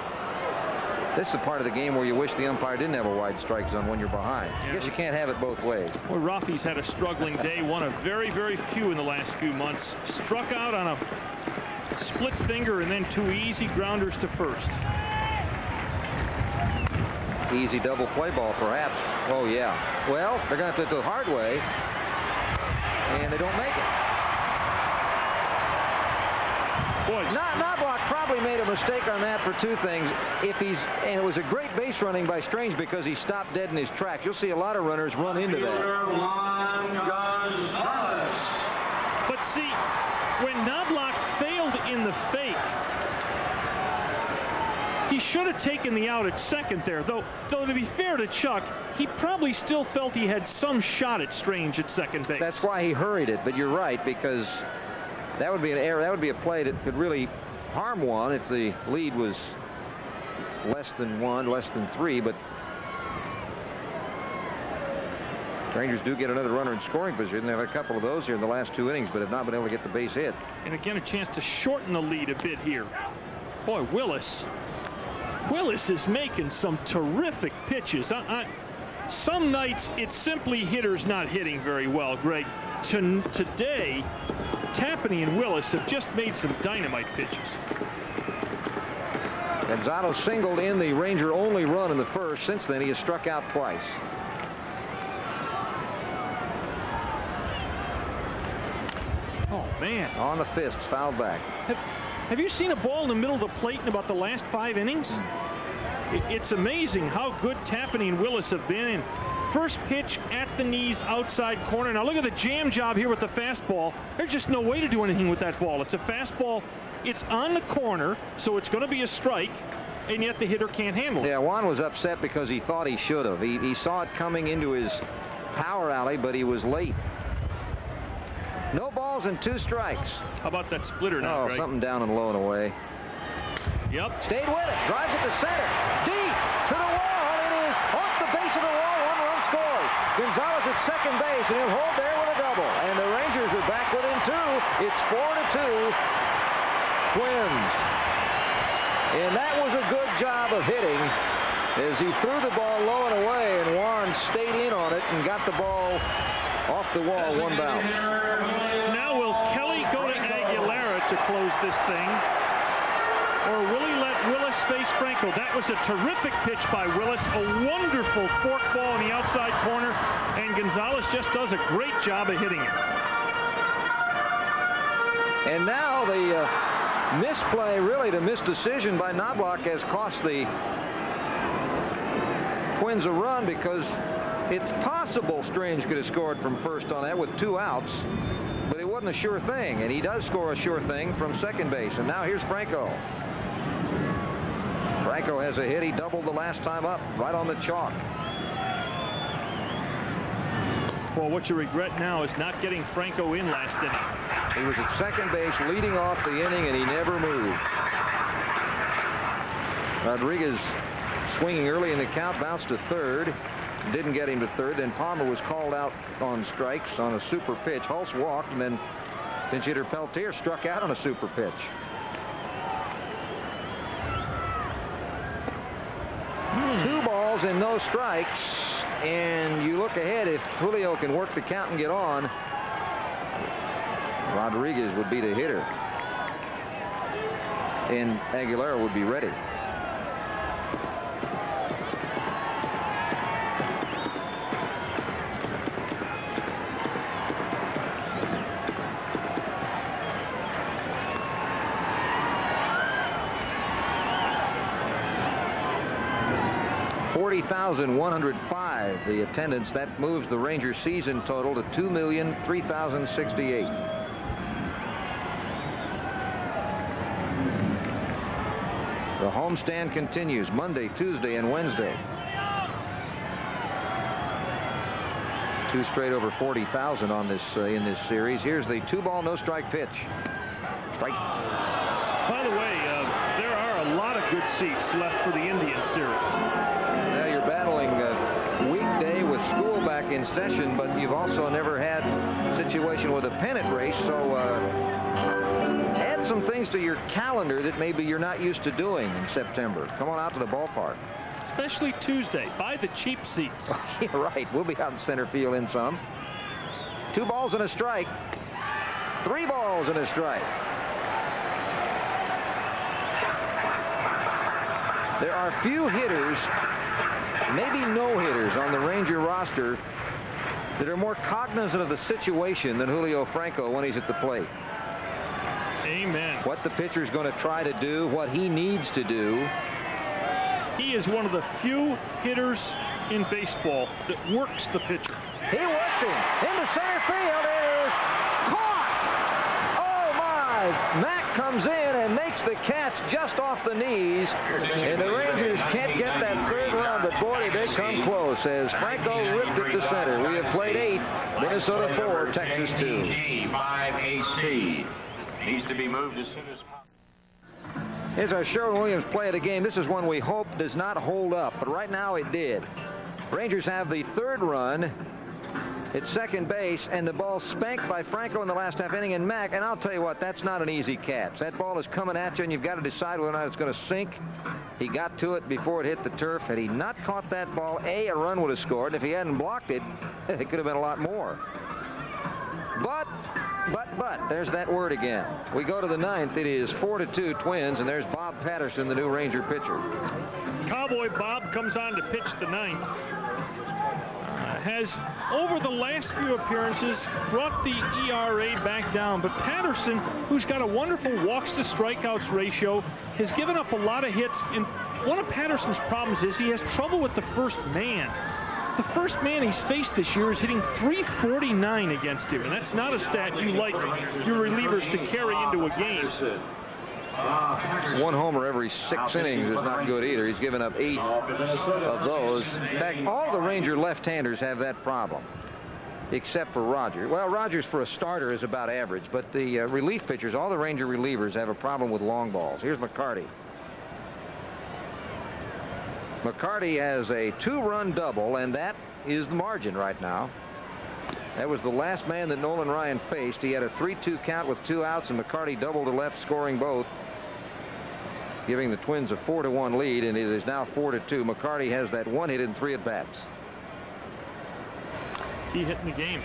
This is the part of the game where you wish the umpire didn't have a wide strike zone when you're behind. Yeah. I guess you can't have it both ways. Well, Rafi's had a struggling day, one of very, very few in the last few months. Struck out on a split finger and then 2 easy grounders to first. Easy double play ball, perhaps. Oh, yeah. Well, they're going to have to do it the hard way, and they don't make it. Boys. Knobloch probably made a mistake on that for 2 things. And it was a great base running by Strange because he stopped dead in his tracks. You'll see a lot of runners run into that. But see, when Knobloch failed in the fake, he should have taken the out at second there. Though to be fair to Chuck, he probably still felt he had some shot at Strange at second base. That's why he hurried it. But you're right, because that would be an error. That would be a play that could really harm one if the lead was less than 1, less than 3. But Rangers do get another runner in scoring position. They have a couple of those here in the last 2 innings, but have not been able to get the base hit. And again, a chance to shorten the lead a bit here. Boy, Willis is making some terrific pitches. Some nights it's simply hitters not hitting very well, Greg. Today, Tapani and Willis have just made some dynamite pitches. Gonzalez singled in the Ranger only run in the first. Since then, he has struck out twice. Oh, man. On the fists, fouled back. Have you seen a ball in the middle of the plate in about the last 5 innings? It's amazing how good Tapani and Willis have been in. First pitch at the knees, outside corner. Now look at the jam job here with the fastball. There's just no way to do anything with that ball. It's a fastball. It's on the corner, so it's going to be a strike, and yet the hitter can't handle it. Yeah, Juan was upset because he thought he should have. He saw it coming into his power alley, but he was late. No balls and 2 strikes. How about that splitter now, Greg? Something down and low and away. Yep. Stayed with it. Drives it to center. Deep to the wall. It is off the base of the wall. 1 run scores. Gonzalez at second base, and he'll hold there with a double. And the Rangers are back within 2. It's 4-2. Twins. And that was a good job of hitting as he threw the ball low and away, and Juan stayed in on it and got the ball off the wall, 1 bounce. Now will Kelly go to Aguilera to close this thing, or will he let Willis face Franco? That was a terrific pitch by Willis, a wonderful fork ball in the outside corner, and Gonzalez just does a great job of hitting it. And now the misplay, really the misdecision by Knobloch, has cost the Twins a run, because It's possible Strange could have scored from first on that with 2 outs, but it wasn't a sure thing, and he does score a sure thing from second base. And now here's Franco. Franco has a hit. He doubled the last time up, right on the chalk. Well, what you regret now is not getting Franco in last inning. He was at second base leading off the inning, and he never moved. Rodriguez swinging early in the count, bounced to third. Didn't get him to third. Then Palmer was called out on strikes on a super pitch. Hulse walked, and then pinch hitter Peltier struck out on a super pitch. Two balls and no strikes, and you look ahead. If Julio can work the count and get on, Rodriguez would be the hitter, and Aguilera would be ready. $40,105 the attendance. That moves the Rangers season total to 2,003,068. The homestand continues Monday, Tuesday, and Wednesday. 2 straight over 40,000 on this in this series. Here's the 2-ball, no strike pitch. Strike. By the way, there are a lot of good seats left for the Indian series. Now you're battling a weekday with school back in session, but you've also never had a situation with a pennant race, so add some things to your calendar that maybe you're not used to doing in September. Come on out to the ballpark. Especially Tuesday. Buy the cheap seats. Yeah, right. We'll be out in center field in some. 2 balls and a strike. 3 balls and a strike. There are few hitters, maybe no hitters on the Ranger roster that are more cognizant of the situation than Julio Franco when he's at the plate. Amen. What the pitcher's going to try to do, what he needs to do. He is one of the few hitters in baseball that works the pitcher. He worked him into center field. It is caught. Oh my! Mack comes in and makes the catch just off the knees, and the Rangers can't get that 3rd run, but boy, did they come close as Franco ripped it to center. We have played 8, Minnesota 4, Texas 2. 5AC needs to be moved as soon as possible. Here's our Sherwin-Williams play of the game. This is one we hope does not hold up, but right now it did. Rangers have the 3rd run at second base, and the ball spanked by Franco in the last half inning, and Mack, and I'll tell you what, that's not an easy catch. That ball is coming at you, and you've got to decide whether or not it's going to sink. He got to it before it hit the turf. Had he not caught that ball, a run would have scored, and if he hadn't blocked it, it could have been a lot more. But, there's that word again. We go to the 9th. It is 4-2 Twins, and there's Bob Patterson, the new Ranger pitcher. Cowboy Bob comes on to pitch the 9th. Has, over the last few appearances, brought the ERA back down. But Patterson, who's got a wonderful walks to strikeouts ratio, has given up a lot of hits. And one of Patterson's problems is he has trouble with the first man. The first man he's faced this year is hitting .349 against him, and that's not a stat you like your relievers to carry into a game. 1 homer every 6 innings is not good either. He's given up 8 of those. In fact, all the Ranger left-handers have that problem, except for Rogers. Well, Rogers for a starter is about average, but the relief pitchers, all the Ranger relievers, have a problem with long balls. Here's McCarty. McCarty has a 2-run double, and that is the margin right now. That was the last man that Nolan Ryan faced. He had a 3-2 count with 2 outs, and McCarty doubled to left, scoring both, giving the Twins a 4-1 lead, and it is now 4-2. McCarty has that 1 hit in 3 at-bats. Key hit in the game.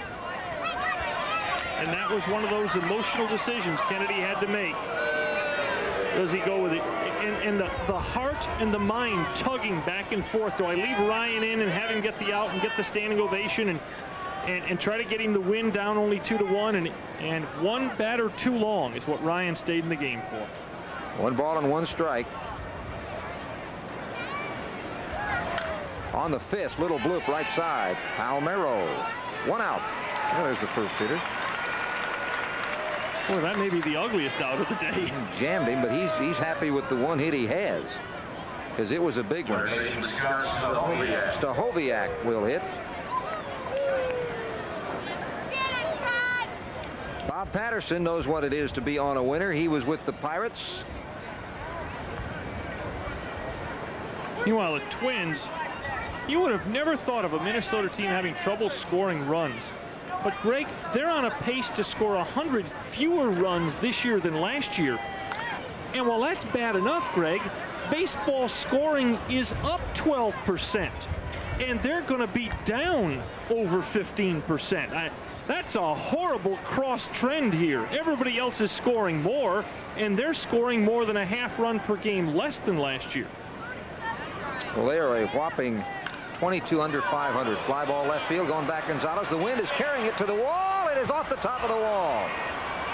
And that was one of those emotional decisions Kennedy had to make. Does he go with it? And the heart and the mind tugging back and forth. Do I leave Ryan in and have him get the out and get the standing ovation and try to get him the win down only 2-1? And 1 batter too long is what Ryan stayed in the game for. 1 ball and 1 strike. On the fist, little bloop right side. Palmeiro. 1 out. Well, there's the first hitter. Boy, that may be the ugliest out of the day. Jammed him, but he's happy with the one hit he has, because it was a big one. Stahoviak will hit. Bob Patterson knows what it is to be on a winner. He was with the Pirates. Meanwhile, the Twins, you would have never thought of a Minnesota team having trouble scoring runs. But, Greg, they're on a pace to score 100 fewer runs this year than last year. And while that's bad enough, Greg, baseball scoring is up 12%. And they're going to be down over 15%. That's a horrible cross trend here. Everybody else is scoring more, and they're scoring more than a half run per game less than last year. Well, they are a whopping 22 under 500. Fly ball left field going back Gonzalez. The wind is carrying it to the wall. It is off the top of the wall.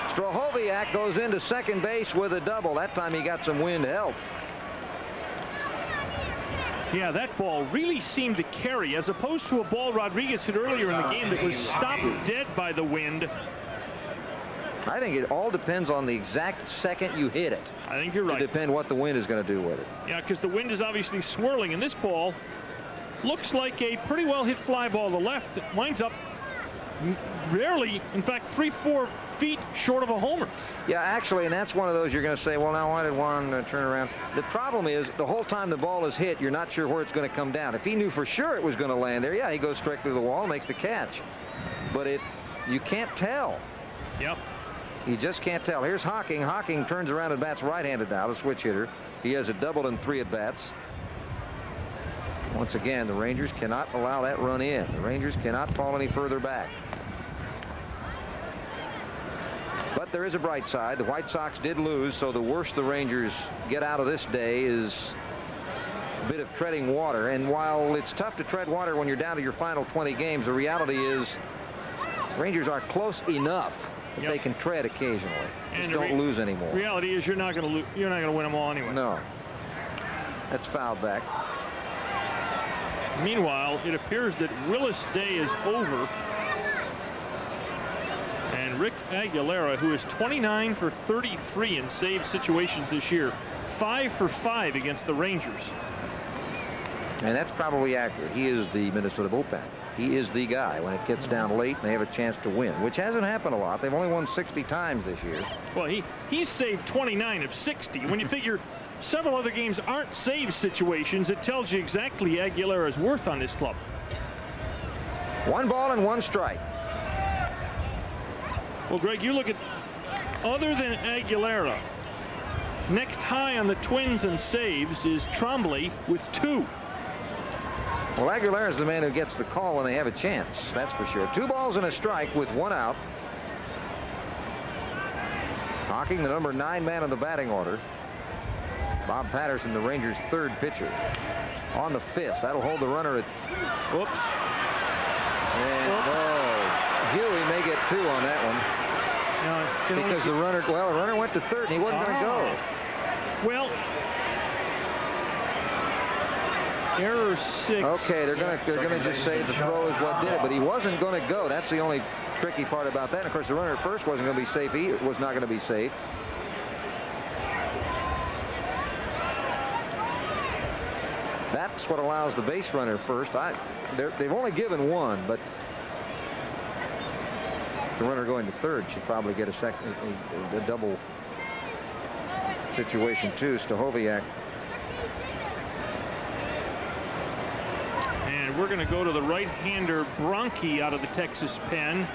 Stahoviak goes into second base with a double. That time he got some wind help. Yeah, that ball really seemed to carry, as opposed to a ball Rodriguez hit earlier in the game that was stopped dead by the wind. I think it all depends on the exact second you hit it. I think you're right. It depends what the wind is going to do with it. Yeah, because the wind is obviously swirling, and this ball looks like a pretty well hit fly ball to left that winds up rarely, in fact, 3-4 feet short of a homer. Yeah, actually, and that's one of those you're going to say, well, now why did Juan turn around? The problem is the whole time the ball is hit, you're not sure where it's going to come down. If he knew for sure it was going to land there, yeah, he goes straight through the wall and makes the catch. But you can't tell. Yep. You just can't tell. Here's Hocking. Hocking turns around and bats right-handed now, the switch hitter. He has a double in 3 at-bats. Once again, the Rangers cannot allow that run in. The Rangers cannot fall any further back. But there is a bright side. The White Sox did lose, so the worst the Rangers get out of this day is a bit of treading water. And while it's tough to tread water when you're down to your final 20 games, the reality is Rangers are close enough that they can tread occasionally. Just don't lose anymore. Reality is you're not going to win them all anyway. No. That's fouled back. Meanwhile, it appears that Willis Day is over. And Rick Aguilera, who is 29 for 33 in save situations this year, 5 for 5 against the Rangers. And that's probably accurate. He is the Minnesota bullpen. He is the guy when it gets down late and they have a chance to win, which hasn't happened a lot. They've only won 60 times this year. Well, he's saved 29 of 60. When you figure several other games aren't save situations, it tells you exactly Aguilera's worth on this club. 1 ball and 1 strike. Well, Greg, you look at other than Aguilera, next high on the Twins and saves is Trombley with 2. Well, Aguilera is the man who gets the call when they have a chance. That's for sure. 2 balls and a strike with 1 out. Hocking, the number 9 man in the batting order. Bob Patterson, the Rangers' 3rd pitcher. On the fifth. That'll hold the runner at. Whoops. And Huey may get 2 on that one. Because the runner went to 3rd and he wasn't going to go. Well, error 6. Okay, they're gonna just say the throw is what did it, but he wasn't going to go. That's the only tricky part about that. And of course, the runner at first wasn't going to be safe. He was not going to be safe. That's what allows the base runner first. They've only given 1, but the runner going to 3rd should probably get a double situation too. Stahoviak. And we're going to go to the right-hander Bronke out of the Texas pen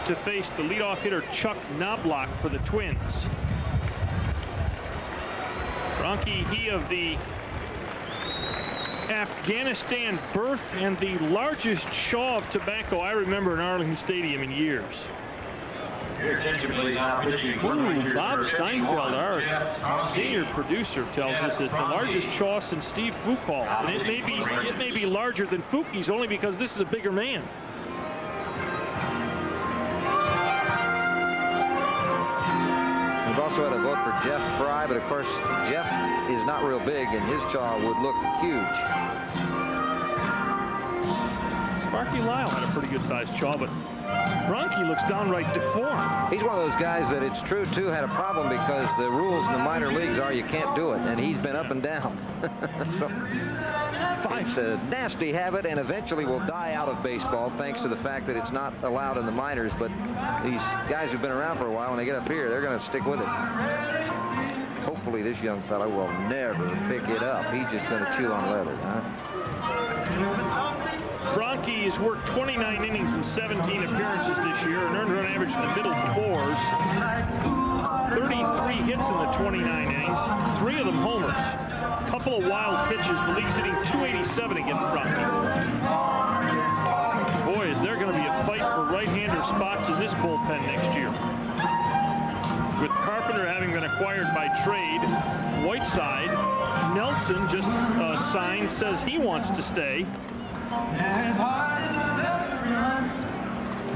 to face the leadoff hitter Chuck Knobloch for the Twins. Bronke, he of the Afghanistan birth and the largest chaw of tobacco I remember in Arlington Stadium in years. Bob Steinfeld, our senior producer, tells us it's the largest chaw since Steve Foucault, and it may be larger than Foukie's only because this is a bigger man. We've also had a vote for Jeff Fry, but of course Jeff is not real big and his jaw would look huge. Sparky Lyle had a pretty good-sized chaw, but Bronchi looks downright deformed. He's one of those guys that it's true, too, had a problem because the rules in the minor leagues are you can't do it, and he's been up and down. So it's a nasty habit and eventually will die out of baseball thanks to the fact that it's not allowed in the minors, but these guys who've been around for a while, when they get up here, they're going to stick with it. Hopefully this young fella will never pick it up. He's just going to chew on leather, huh? Bronchi has worked 29 innings and 17 appearances this year, an earned run average in the middle fours. 33 hits in the 29 innings, 3 of them homers. A couple of wild pitches. The league's hitting .287 against Bronchi. Boy, is there going to be a fight for right-hander spots in this bullpen next year. With Carpenter having been acquired by trade, Whiteside, Nelson just signed, says he wants to stay.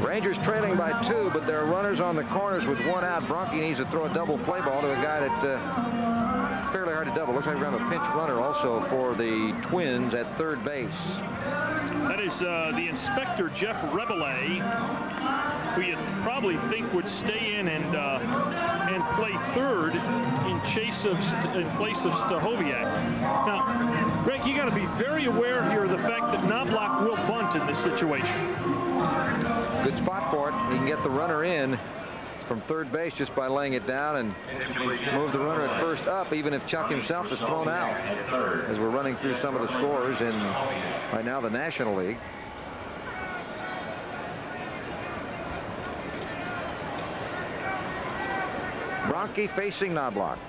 Rangers trailing by 2, but there are runners on the corners with 1 out. Bronchi needs to throw a double play ball to a guy that fairly hard to double. Looks like we're going to have a pinch runner also for the Twins at third base. That is the inspector, Jeff Rebele, who you probably think would stay in and play third in place of Stahoviak. Now, Greg, you got to be very aware here of the fact that Knobloch will bunt in this situation. Good spot for it. He can get the runner in from third base just by laying it down and move the runner at first up, even if Chuck himself is thrown out, as we're running through some of the scores in right now the National League. Bronchi facing Knobloch.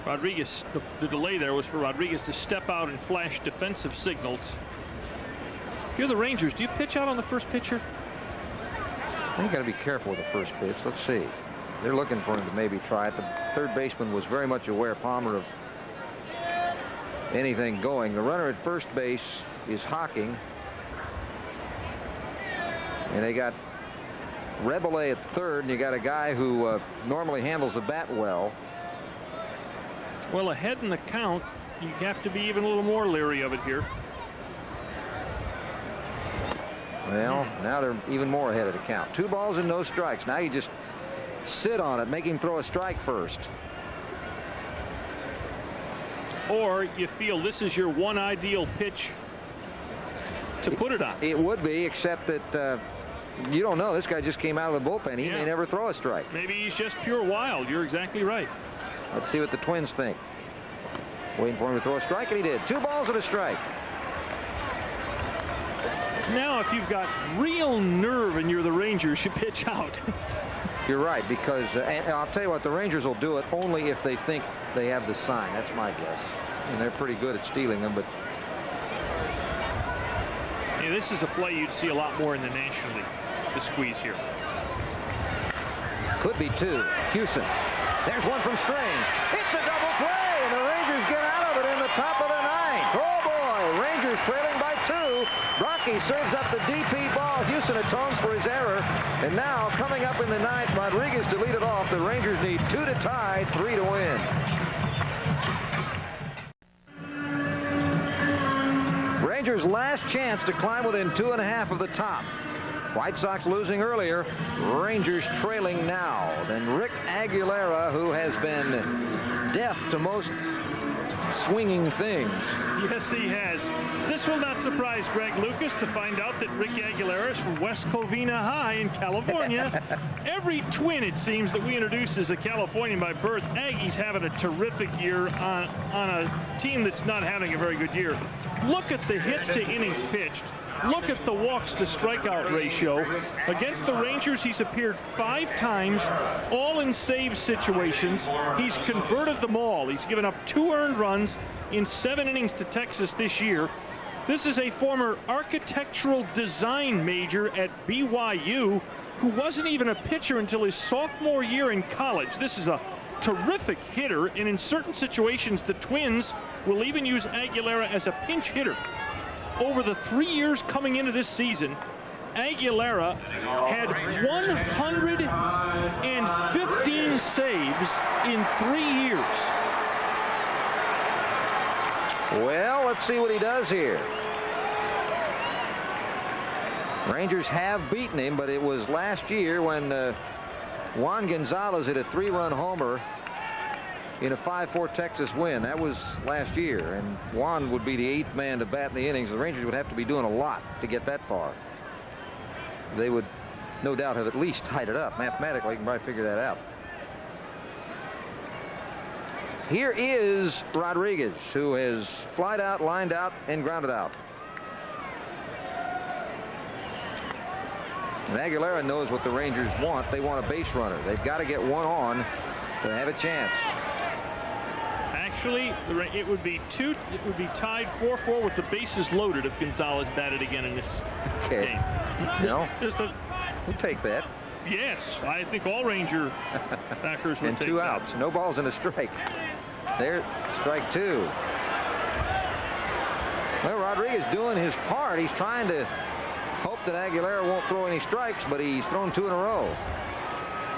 Rodriguez, the delay there was for Rodriguez to step out and flash defensive signals. If you're the Rangers, do you pitch out on the first pitcher? I think you got to be careful with the first pitch. Let's see. They're looking for him to maybe try it. The third baseman was very much aware, Palmer, of anything going. The runner at first base is Hocking. And they got Rebele at third, and you got a guy who normally handles the bat well. Well, ahead in the count, you have to be even a little more leery of it here. Well, now they're even more ahead of the count. 2 balls and no strikes. Now you just sit on it, make him throw a strike first. Or you feel this is your one ideal pitch to put it on. It would be, except that you don't know. This guy just came out of the bullpen. He may never throw a strike. Maybe he's just pure wild. You're exactly right. Let's see what the Twins think. Waiting for him to throw a strike, and he did. 2 balls and a strike. Now, if you've got real nerve and you're the Rangers, you pitch out. You're right, because and I'll tell you what, the Rangers will do it only if they think they have the sign. That's my guess. And they're pretty good at stealing them, but yeah, this is a play you'd see a lot more in the National League, the squeeze here. Could be 2. Hewson. There's one from Strange. It's a double play, and the Rangers get out of it in the top of the 9th. Oh, boy. Rangers trailing by 2. Bronchi serves up the DP ball. Hewson atones for his error. And now, coming up in the 9th, Rodriguez to lead it off. The Rangers need 2 to tie, 3 to win. Rangers' last chance to climb within 2.5 of the top. White Sox losing earlier, Rangers trailing now. Then Rick Aguilera, who has been deaf to most swinging things. Yes, he has. This will not surprise Greg Lucas to find out that Rick Aguilera is from West Covina High in California. Every Twin, it seems, that we introduce is a Californian by birth. Aggie's having a terrific year on a team that's not having a very good year. Look at the hits to innings pitched. Look at the walks to strikeout ratio. Against the Rangers, he's appeared 5 times, all in save situations. He's converted them all. He's given up 2 earned runs in 7 innings to Texas this year. This is a former architectural design major at BYU who wasn't even a pitcher until his sophomore year in college. This is a terrific hitter, and in certain situations, the Twins will even use Aguilera as a pinch hitter. Over the 3 years coming into this season, Aguilera had 115 saves in 3 years. Well, let's see what he does here. Rangers have beaten him, but it was last year when Juan Gonzalez hit a 3-run homer in a 5-4 Texas win. That was last year, and Juan would be the 8th man to bat in the innings. The Rangers would have to be doing a lot to get that far. They would no doubt have at least tied it up. Mathematically, you can probably figure that out. Here is Rodriguez, who has flied out, lined out, and grounded out. And Aguilera knows what the Rangers want. They want a base runner. They've got to get one on to have a chance. Actually, it would be tied 4-4 with the bases loaded if Gonzalez batted again in this game. No, we'll take that. Yes, I think all Ranger backers would and take 2 that. outs, no balls and a strike. There, strike 2. Well, Rodriguez doing his part. He's trying to hope that Aguilera won't throw any strikes, but he's thrown 2 in a row.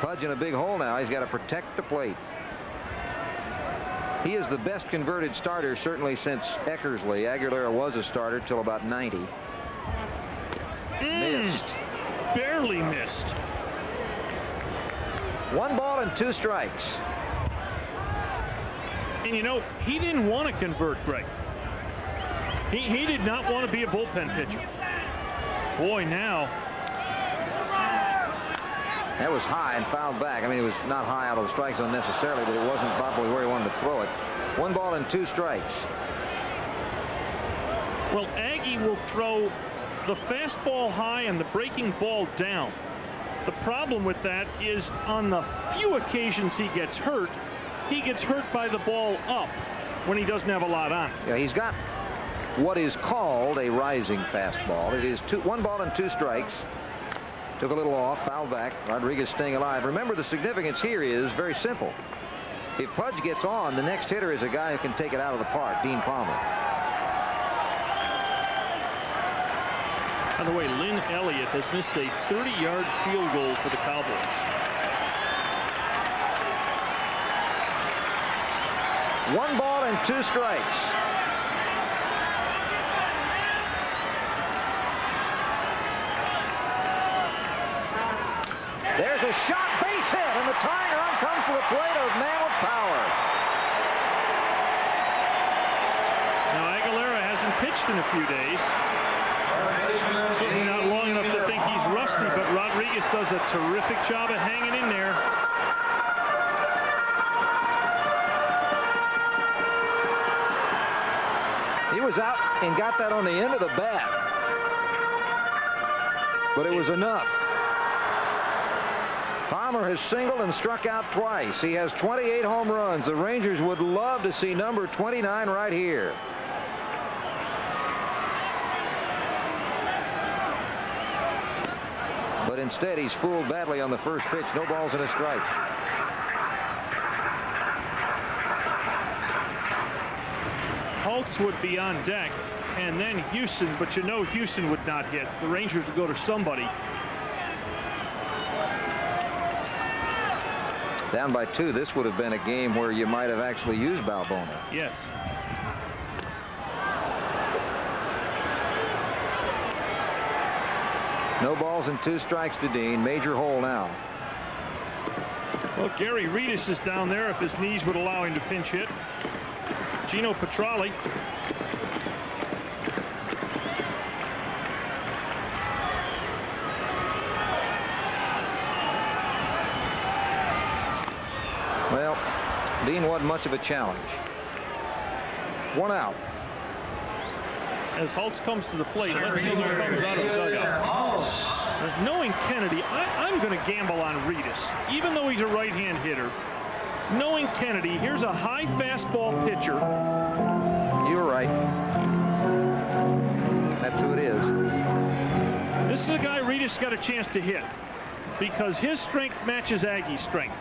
Pudge in a big hole now. He's got to protect the plate. He is the best converted starter certainly since Eckersley. Aguilera was a starter till about 90. Missed. Barely missed. 1 ball and 2 strikes. And you know, he didn't want to convert, Greg. He did not want to be a bullpen pitcher. Boy, now. That was high and fouled back. I mean, it was not high out of the strike zone necessarily, but it wasn't probably where he wanted to throw it. 1 ball and 2 strikes. Well, Aggie will throw the fastball high and the breaking ball down. The problem with that is on the few occasions he gets hurt by the ball up when he doesn't have a lot on it. Yeah, he's got what is called a rising fastball. It is 1 ball and 2 strikes. Took a little off, fouled back. Rodriguez staying alive. Remember, the significance here is very simple. If Pudge gets on, the next hitter is a guy who can take it out of the park, Dean Palmer. By the way, Lynn Elliott has missed a 30-yard field goal for the Cowboys. 1 ball and 2 strikes. There's a shot, base hit, and the tying run comes to the plate of man with power. Now, Aguilera hasn't pitched in a few days. Certainly not long enough to think he's rusty, but Rodriguez does a terrific job of hanging in there. He was out and got that on the end of the bat. But it was enough. Palmer has singled and struck out twice. He has 28 home runs. The Rangers would love to see number 29 right here. But instead, he's fooled badly on the first pitch. No balls and a strike. Holtz would be on deck, and then Houston, but you know Houston would not hit. The Rangers would go to somebody. Down by 2, this would have been a game where you might have actually used Balbona. Yes. No balls and 2 strikes to Dean. Major hole now. Well, Gary Reedus is down there if his knees would allow him to pinch hit. Gino Petralli. Well, Dean wasn't much of a challenge. 1 out. As Holtz comes to the plate, let's see who comes out of the dugout. Knowing Kennedy, I'm going to gamble on Reedus, even though he's a right-hand hitter. Knowing Kennedy, here's a high fastball pitcher. You're right. That's who it is. This is a guy Reedus got a chance to hit because his strength matches Aggie's strength.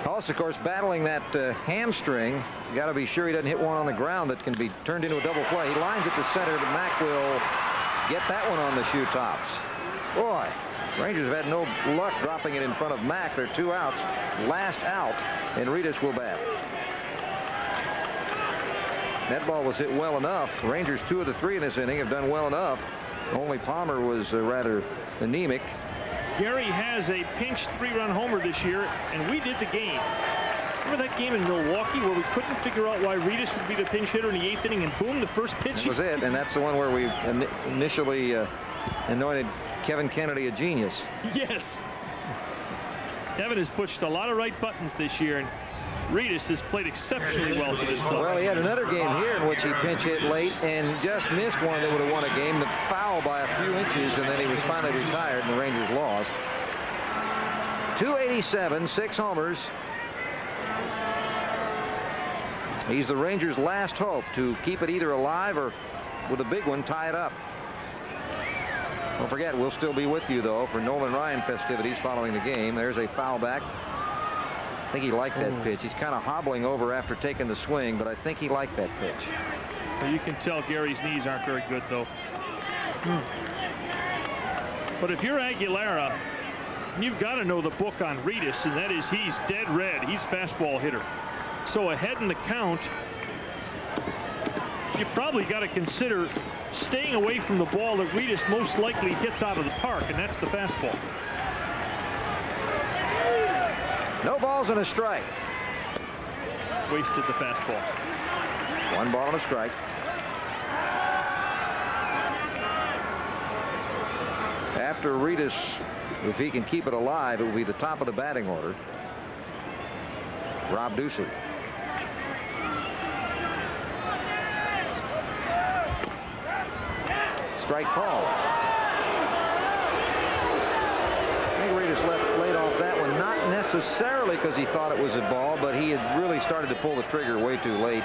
Also, of course, battling that hamstring. You got to be sure he doesn't hit one on the ground that can be turned into a double play. He lines it to center, but Mack will get that one on the shoe tops. Boy, Rangers have had no luck dropping it in front of Mack. They're 2 outs. Last out, and Reedus will bat. That ball was hit well enough. Rangers 2 of the 3 in this inning have done well enough Only Palmer was rather anemic. Gary has a pinch 3-run homer this year, and we did the game. Remember that game in Milwaukee where we couldn't figure out why Reedus would be the pinch hitter in the 8th inning, and boom, the first pitch. That was it, and that's the one where we initially anointed Kevin Kennedy a genius. Yes. Kevin has pushed a lot of right buttons this year, and Reedus has played exceptionally well for this club. Well, he had another game here in which he pinch hit late and just missed one that would have won a game. The foul by a few inches, and then he was finally retired, and the Rangers lost. 287, 6 homers. He's the Rangers' last hope to keep it either alive or, with a big one, tie it up. Don't forget, we'll still be with you, though, for Nolan Ryan festivities following the game. There's a foul back. I think he liked that pitch. He's kind of hobbling over after taking the swing, but I think he liked that pitch. Well, you can tell Gary's knees aren't very good, though. But if you're Aguilera, you've got to know the book on Reedus, and that is he's dead red. He's fastball hitter. So ahead in the count, you probably got to consider staying away from the ball that Reedus most likely hits out of the park, and that's the fastball. No balls and a strike. Wasted the fastball. 1 ball and a strike. After Reedus, if he can keep it alive, it will be the top of the batting order. Rob Ducey. Strike call. I think Reedus laid off that one, not necessarily because he thought it was a ball, but he had really started to pull the trigger way too late.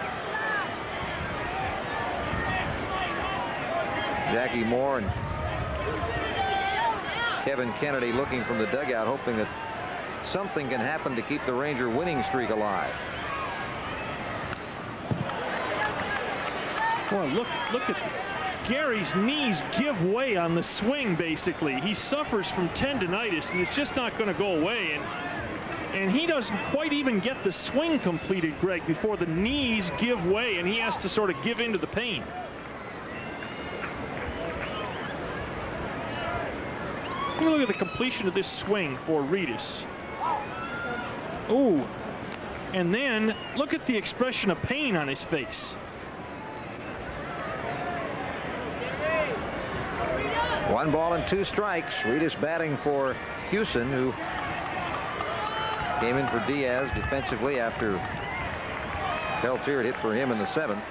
Jackie Moore and Kevin Kennedy looking from the dugout, hoping that something can happen to keep the Ranger winning streak alive. Boy, look at Gary's knees give way on the swing, basically. He suffers from tendonitis, and it's just not going to go away. And he doesn't quite even get the swing completed, Greg, before the knees give way, and he has to sort of give in to the pain. Look at the completion of this swing for Reedus. Ooh. And then look at the expression of pain on his face. 1 ball and 2 strikes. Reedus batting for Houston, who came in for Diaz defensively after Peltier hit for him in the 7th.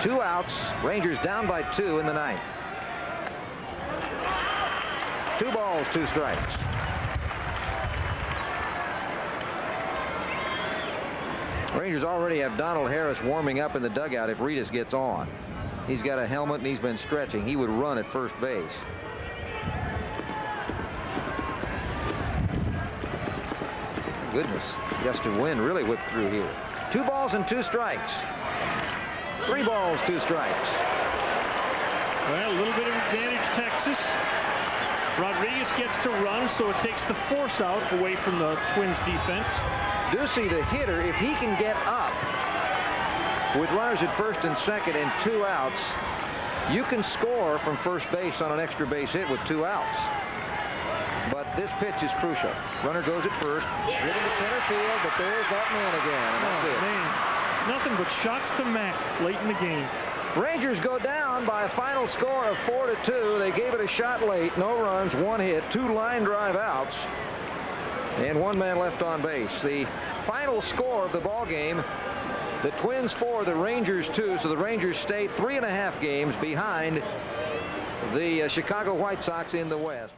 2 outs. Rangers down by 2 in the 9th. 2 balls, 2 strikes. Rangers already have Donald Harris warming up in the dugout if Reedus gets on. He's got a helmet and he's been stretching. He would run at first base. Goodness, Justin Wynn really whipped through here. 2 balls and 2 strikes. 3 balls, 2 strikes. Well, a little bit of advantage, Texas. Rodriguez gets to run, so it takes the force out away from the Twins defense. Ducey, the hitter, if he can get up with runners at first and second and 2 outs, you can score from first base on an extra base hit with 2 outs. But this pitch is crucial. Runner goes at first, driven to center field, but there's that man again, and that's it. Man, nothing but shots to Mac late in the game. Rangers go down by a final score of 4-2. They gave it a shot late. No runs, 1 hit, 2 line drive outs, and 1 man left on base. The final score of the ball game: the Twins 4, the Rangers 2. So the Rangers stay 3.5 games behind the Chicago White Sox in the West.